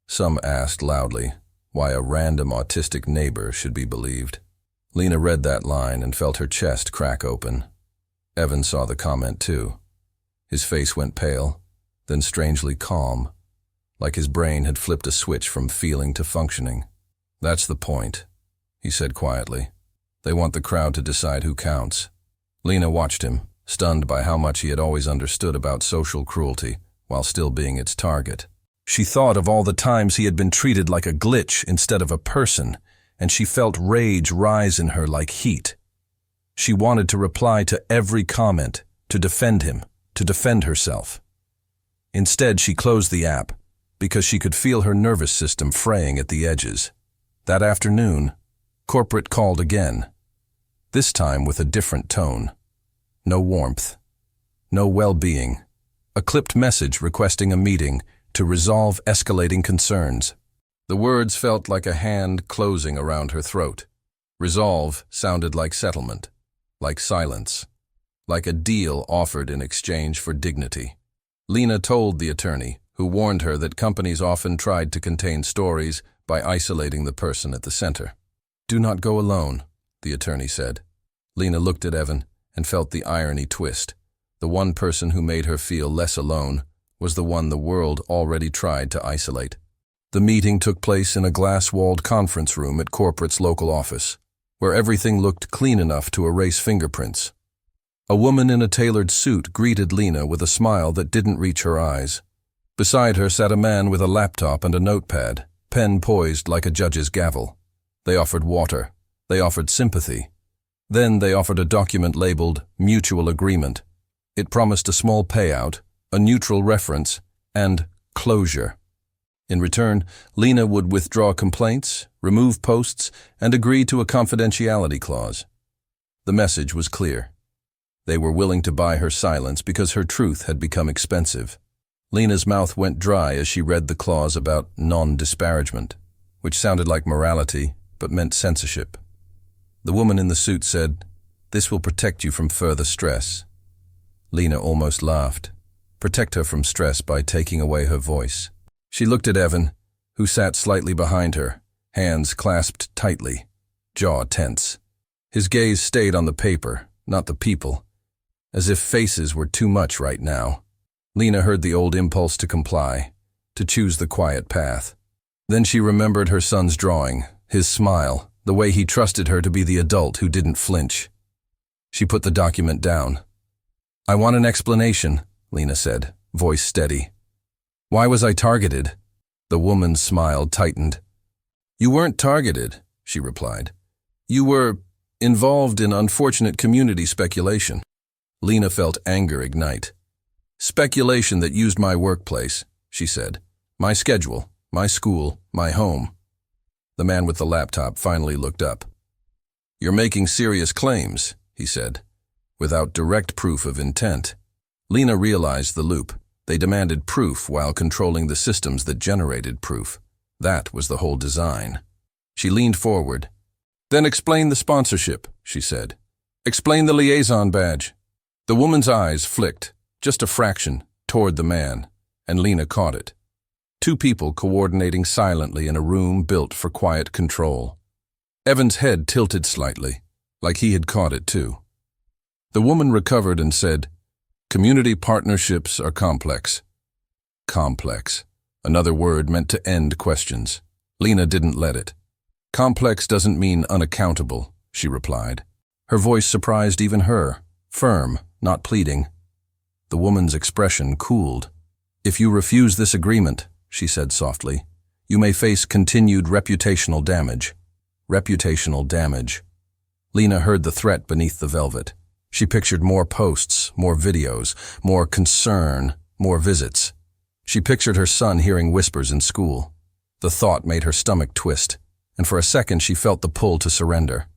Some asked loudly why a random autistic neighbor should be believed. Lena read that line and felt her chest crack open. Evan saw the comment too. His face went pale, then strangely calm, like his brain had flipped a switch from feeling to functioning. "That's the point," he said quietly. "They want the crowd to decide who counts." Lena watched him, stunned by how much he had always understood about social cruelty, while still being its target. She thought of all the times he had been treated like a glitch instead of a person, and she felt rage rise in her like heat. She wanted to reply to every comment, to defend him, to defend herself. Instead, she closed the app, because she could feel her nervous system fraying at the edges. That afternoon, corporate called again, this time with a different tone. No warmth, no well-being, a clipped message requesting a meeting to resolve escalating concerns. The words felt like a hand closing around her throat. Resolve sounded like settlement, like silence, like a deal offered in exchange for dignity. Lena told the attorney, who warned her that companies often tried to contain stories by isolating the person at the center. "Do not go alone," the attorney said. Lena looked at Evan and felt the irony twist. The one person who made her feel less alone was the one the world already tried to isolate. The meeting took place in a glass-walled conference room at corporate's local office, where everything looked clean enough to erase fingerprints. A woman in a tailored suit greeted Lena with a smile that didn't reach her eyes. Beside her sat a man with a laptop and a notepad, pen poised like a judge's gavel. They offered water. They offered sympathy. Then they offered a document labeled Mutual Agreement. It promised a small payout, a neutral reference, and closure. In return, Lena would withdraw complaints, remove posts, and agree to a confidentiality clause. The message was clear. They were willing to buy her silence because her truth had become expensive. Lena's mouth went dry as she read the clause about non-disparagement, which sounded like morality but meant censorship. The woman in the suit said, "This will protect you from further stress." Lena almost laughed. Protect her from stress by taking away her voice. She looked at Evan, who sat slightly behind her, hands clasped tightly, jaw tense. His gaze stayed on the paper, not the people, as if faces were too much right now. Lena heard the old impulse to comply, to choose the quiet path. Then she remembered her son's drawing, his smile, the way he trusted her to be the adult who didn't flinch. She put the document down. "I want an explanation," Lena said, voice steady. "Why was I targeted?" The woman's smile tightened. "You weren't targeted," she replied. "You were involved in unfortunate community speculation." Lena felt anger ignite. "Speculation that used my workplace," she said. "My schedule, my school, my home." The man with the laptop finally looked up. "You're making serious claims," he said, without direct proof of intent. Lena realized the loop. They demanded proof while controlling the systems that generated proof. That was the whole design. She leaned forward. "Then explain the sponsorship," she said. "Explain the liaison badge." The woman's eyes flicked, just a fraction, toward the man, and Lena caught it. Two people coordinating silently in a room built for quiet control. Evan's head tilted slightly, like he had caught it too. The woman recovered and said, "Community partnerships are complex." Complex. Another word meant to end questions. Lena didn't let it. "Complex doesn't mean unaccountable," she replied. Her voice surprised even her, firm, not pleading. The woman's expression cooled. "If you refuse this agreement," she said softly, "you may face continued reputational damage." Reputational damage. Lena heard the threat beneath the velvet. She pictured more posts, more videos, more concern, more visits. She pictured her son hearing whispers in school. The thought made her stomach twist, and for a second she felt the pull to surrender.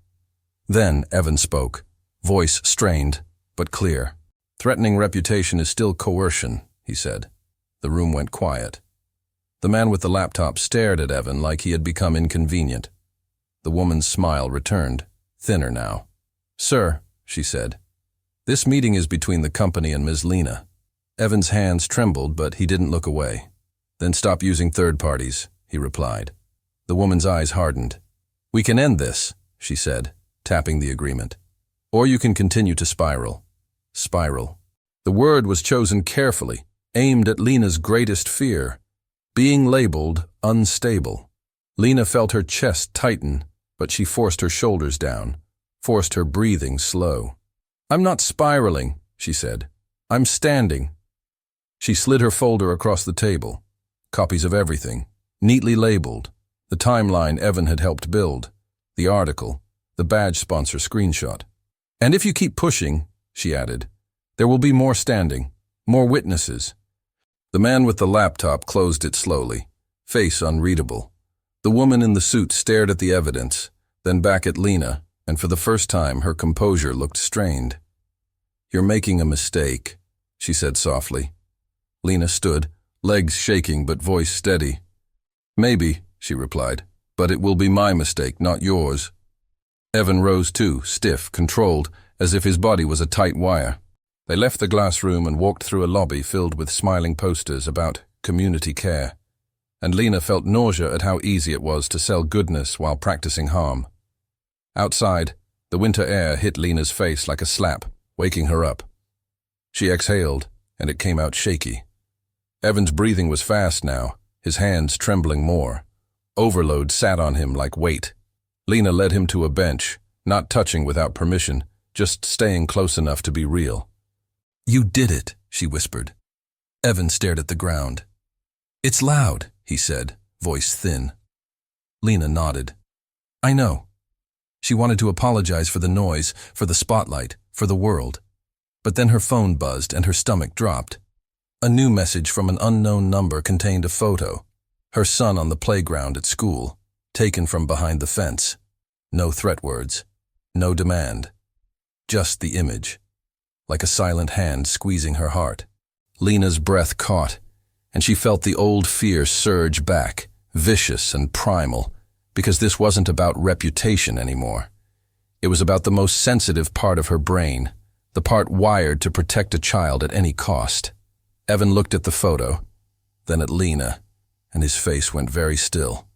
Then Evan spoke, voice strained, but clear. "Threatening reputation is still coercion," he said. The room went quiet. The man with the laptop stared at Evan like he had become inconvenient. The woman's smile returned, thinner now. "Sir," she said, "this meeting is between the company and Ms. Lena." Evan's hands trembled, but he didn't look away. "Then stop using third parties," he replied. The woman's eyes hardened. "We can end this," she said, tapping the agreement. "Or you can continue to spiral." Spiral. The word was chosen carefully, aimed at Lena's greatest fear, being labeled unstable. Lena felt her chest tighten, but she forced her shoulders down, forced her breathing slow. "I'm not spiraling," she said. "I'm standing." She slid her folder across the table. Copies of everything, neatly labeled. The timeline Evan had helped build. The article. The badge sponsor screenshot. "And if you keep pushing," she added, "there will be more standing, more witnesses." The man with the laptop closed it slowly, face unreadable. The woman in the suit stared at the evidence, then back at Lena, and for the first time her composure looked strained. "You're making a mistake," she said softly. Lena stood, legs shaking but voice steady. "Maybe," she replied, "but it will be my mistake, not yours." Evan rose too, stiff, controlled, as if his body was a tight wire. They left the glass room and walked through a lobby filled with smiling posters about community care. And Lena felt nausea at how easy it was to sell goodness while practicing harm. Outside, the winter air hit Lena's face like a slap, waking her up. She exhaled, and it came out shaky. Evan's breathing was fast now, his hands trembling more. Overload sat on him like weight. Lena led him to a bench, not touching without permission, just staying close enough to be real. "You did it," she whispered. Evan stared at the ground. "It's loud," he said, voice thin. Lena nodded. "I know." She wanted to apologize for the noise, for the spotlight, for the world. But then her phone buzzed and her stomach dropped. A new message from an unknown number contained a photo. Her son on the playground at school, taken from behind the fence. No threat words, no demand. Just the image, like a silent hand squeezing her heart. Lena's breath caught, and she felt the old fear surge back, vicious and primal, because this wasn't about reputation anymore. It was about the most sensitive part of her brain, the part wired to protect a child at any cost. Evan looked at the photo, then at Lena, and his face went very still.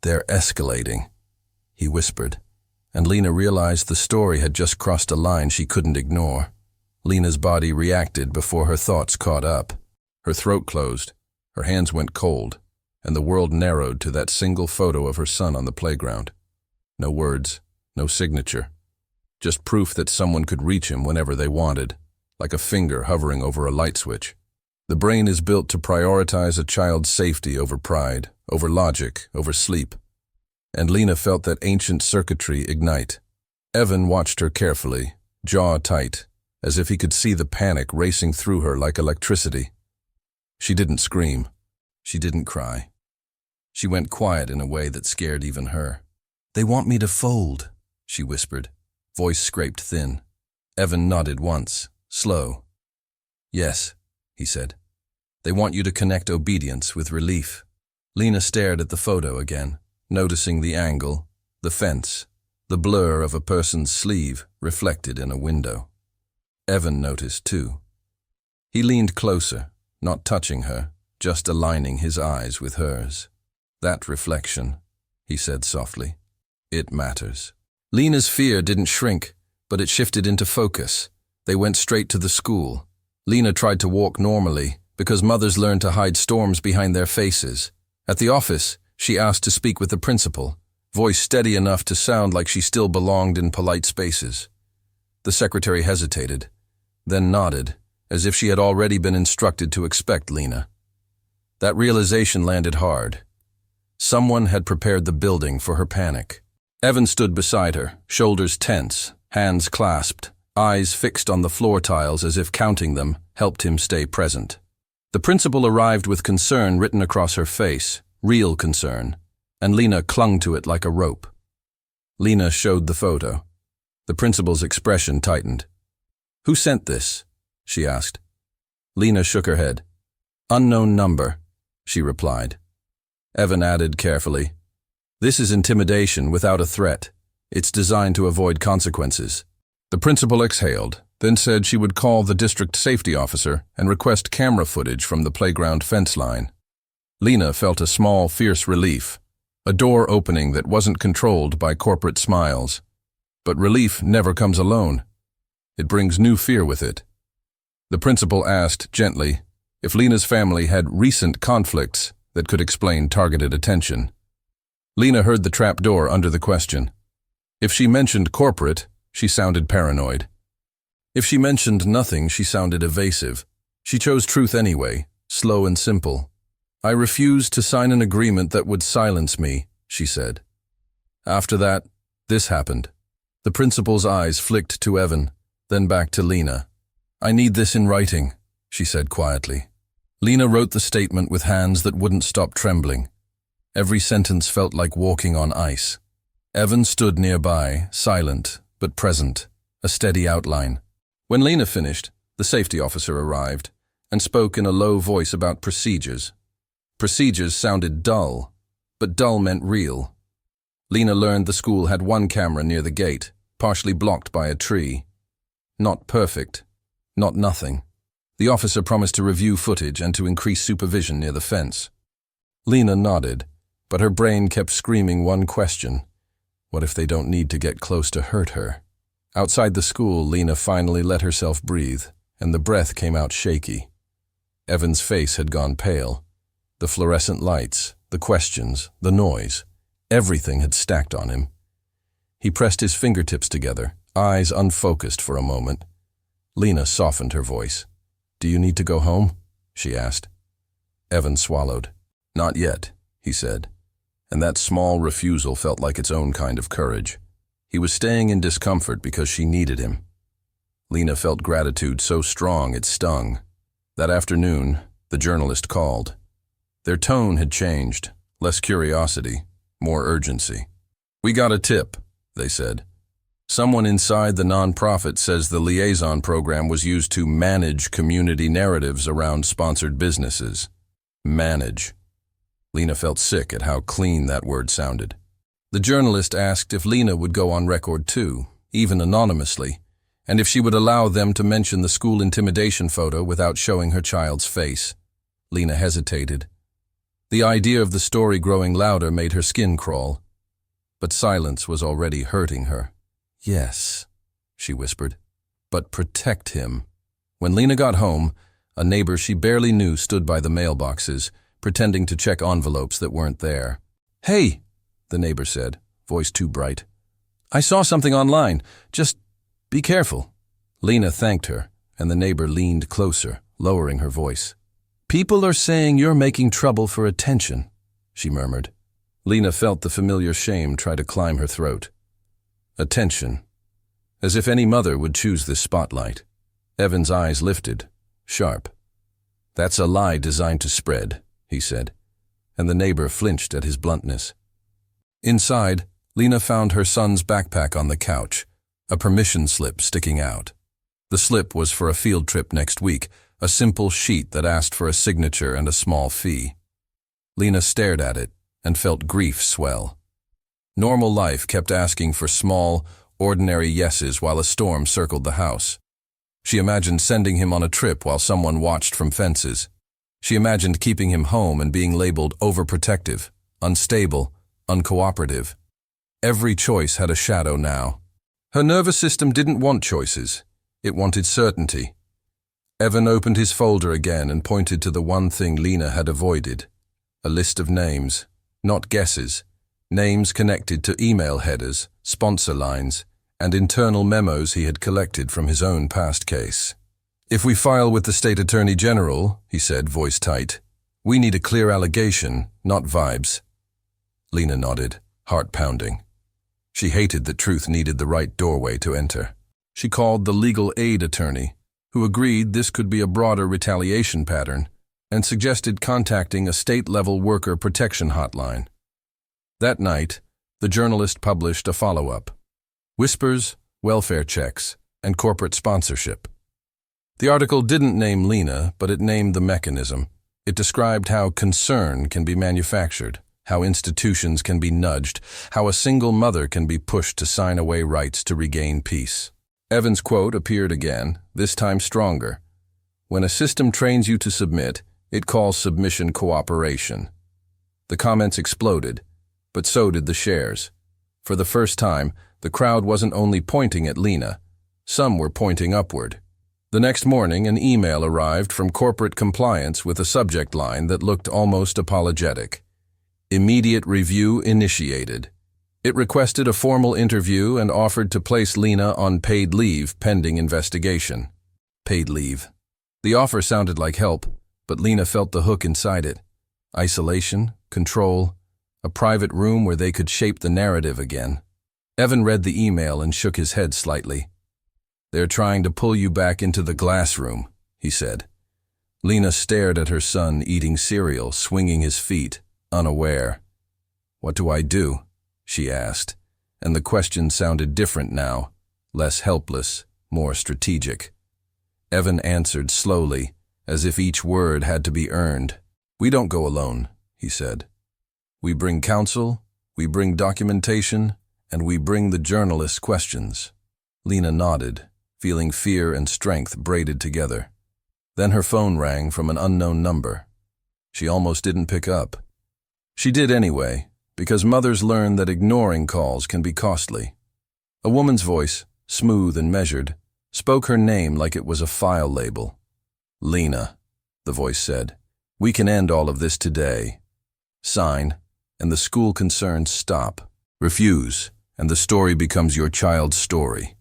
"They're escalating," he whispered, and Lena realized the story had just crossed a line she couldn't ignore. Lena's body reacted before her thoughts caught up. Her throat closed, her hands went cold, and the world narrowed to that single photo of her son on the playground. No words, no signature. Just proof that someone could reach him whenever they wanted, like a finger hovering over a light switch. The brain is built to prioritize a child's safety over pride, over logic, over sleep. And Lena felt that ancient circuitry ignite. Evan watched her carefully, jaw tight, as if he could see the panic racing through her like electricity. She didn't scream. She didn't cry. She went quiet in a way that scared even her. "They want me to fold," she whispered, voice scraped thin. Evan nodded once, slow. "Yes," he said. "They want you to connect obedience with relief." Lena stared at the photo again, noticing the angle, the fence, the blur of a person's sleeve reflected in a window. Evan noticed too. He leaned closer, not touching her, just aligning his eyes with hers. "That reflection," he said softly. "It matters." Lena's fear didn't shrink, but it shifted into focus. They went straight to the school. Lena tried to walk normally, because mothers learn to hide storms behind their faces. At the office, she asked to speak with the principal, voice steady enough to sound like she still belonged in polite spaces. The secretary hesitated, then nodded, as if she had already been instructed to expect Lena. That realization landed hard. Someone had prepared the building for her panic. Evan stood beside her, shoulders tense, hands clasped, eyes fixed on the floor tiles as if counting them helped him stay present. The principal arrived with concern written across her face, real concern, and Lena clung to it like a rope. Lena showed the photo. The principal's expression tightened. "Who sent this?" she asked. Lena shook her head. "Unknown number," she replied. Evan added carefully, "This is intimidation without a threat. It's designed to avoid consequences." The principal exhaled, then said she would call the district safety officer and request camera footage from the playground fence line. Lena felt a small, fierce relief, a door opening that wasn't controlled by corporate smiles. But relief never comes alone. It brings new fear with it. The principal asked, gently, if Lena's family had recent conflicts that could explain targeted attention. Lena heard the trap door under the question. If she mentioned corporate, she sounded paranoid. If she mentioned nothing, she sounded evasive. She chose truth anyway, slow and simple. "I refused to sign an agreement that would silence me," she said. After that, this happened. The principal's eyes flicked to Evan, then back to Lena. "I need this in writing," she said quietly. Lena wrote the statement with hands that wouldn't stop trembling. Every sentence felt like walking on ice. Evan stood nearby, silent but present, a steady outline. When Lena finished, the safety officer arrived and spoke in a low voice about procedures. Procedures sounded dull, but dull meant real. Lena learned the school had one camera near the gate, partially blocked by a tree. Not perfect, not nothing. The officer promised to review footage and to increase supervision near the fence. Lena nodded, but her brain kept screaming one question. What if they don't need to get close to hurt her? Outside the school, Lena finally let herself breathe, and the breath came out shaky. Evan's face had gone pale. The fluorescent lights, the questions, the noise, everything had stacked on him. He pressed his fingertips together, eyes unfocused for a moment. Lena softened her voice. "Do you need to go home?" she asked. Evan swallowed. "Not yet," he said, and that small refusal felt like its own kind of courage. He was staying in discomfort because she needed him. Lena felt gratitude so strong it stung. That afternoon, the journalist called. Their tone had changed, less curiosity, more urgency. "We got a tip," they said. "Someone inside the nonprofit says the liaison program was used to manage community narratives around sponsored businesses." Manage. Lena felt sick at how clean that word sounded. The journalist asked if Lena would go on record too, even anonymously, and if she would allow them to mention the school intimidation photo without showing her child's face. Lena hesitated. The idea of the story growing louder made her skin crawl. But silence was already hurting her. "Yes," she whispered, "but protect him." When Lena got home, a neighbor she barely knew stood by the mailboxes, pretending to check envelopes that weren't there. "Hey," the neighbor said, voice too bright. "I saw something online. Just be careful." Lena thanked her, and the neighbor leaned closer, lowering her voice. "People are saying you're making trouble for attention," she murmured. Lena felt the familiar shame try to climb her throat. Attention. As if any mother would choose this spotlight. Evan's eyes lifted, sharp. "That's a lie designed to spread," he said, and the neighbor flinched at his bluntness. Inside, Lena found her son's backpack on the couch, a permission slip sticking out. The slip was for a field trip next week, a simple sheet that asked for a signature and a small fee. Lena stared at it and felt grief swell. Normal life kept asking for small, ordinary yeses while a storm circled the house. She imagined sending him on a trip while someone watched from fences. She imagined keeping him home and being labeled overprotective, unstable, uncooperative. Every choice had a shadow now. Her nervous system didn't want choices. It wanted certainty. Evan opened his folder again and pointed to the one thing Lena had avoided. A list of names, not guesses. Names connected to email headers, sponsor lines, and internal memos he had collected from his own past case. "If we file with the state attorney general," he said, voice tight, "we need a clear allegation, not vibes." Lena nodded, heart pounding. She hated that truth needed the right doorway to enter. She called the legal aid attorney, who agreed this could be a broader retaliation pattern, and suggested contacting a state-level worker protection hotline. That night, the journalist published a follow-up. Whispers, welfare checks, and corporate sponsorship. The article didn't name Lena, but it named the mechanism. It described how concern can be manufactured, how institutions can be nudged, how a single mother can be pushed to sign away rights to regain peace. Evan's quote appeared again, this time stronger. "When a system trains you to submit, it calls submission cooperation." The comments exploded, but so did the shares. For the first time, the crowd wasn't only pointing at Lena. Some were pointing upward. The next morning, an email arrived from corporate compliance with a subject line that looked almost apologetic. "Immediate review initiated." It requested a formal interview and offered to place Lena on paid leave pending investigation. Paid leave. The offer sounded like help, but Lena felt the hook inside it. Isolation, control, a private room where they could shape the narrative again. Evan read the email and shook his head slightly. "They're trying to pull you back into the glass room," he said. Lena stared at her son eating cereal, swinging his feet, unaware. "What do I do?" she asked, and the question sounded different now, less helpless, more strategic. Evan answered slowly, as if each word had to be earned. "We don't go alone," he said. "We bring counsel, we bring documentation, and we bring the journalists' questions." Lena nodded, feeling fear and strength braided together. Then her phone rang from an unknown number. She almost didn't pick up. She did anyway, because mothers learn that ignoring calls can be costly. A woman's voice, smooth and measured, spoke her name like it was a file label. "Lena," the voice said, "we can end all of this today. Sign, and the school concerns stop. Refuse, and the story becomes your child's story."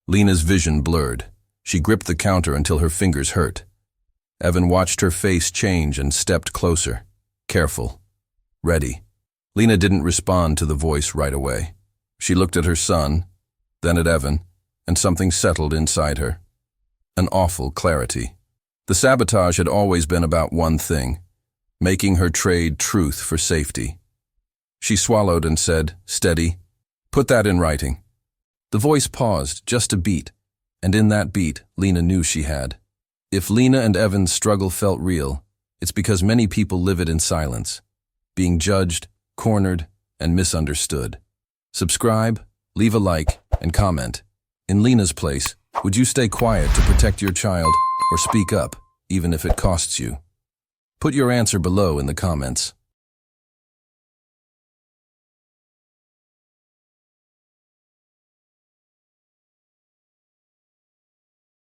Lena's vision blurred. She gripped the counter until her fingers hurt. Evan watched her face change and stepped closer, careful, ready. Lena didn't respond to the voice right away. She looked at her son, then at Evan, and something settled inside her. An awful clarity. The sabotage had always been about one thing, making her trade truth for safety. She swallowed and said, steady, "Put that in writing." The voice paused just a beat, and in that beat, Lena knew she had. If Lena and Evan's struggle felt real, it's because many people live it in silence, being judged, cornered, and misunderstood. Subscribe, leave a like, and comment. In Lena's place, would you stay quiet to protect your child or speak up, even if it costs you? Put your answer below in the comments.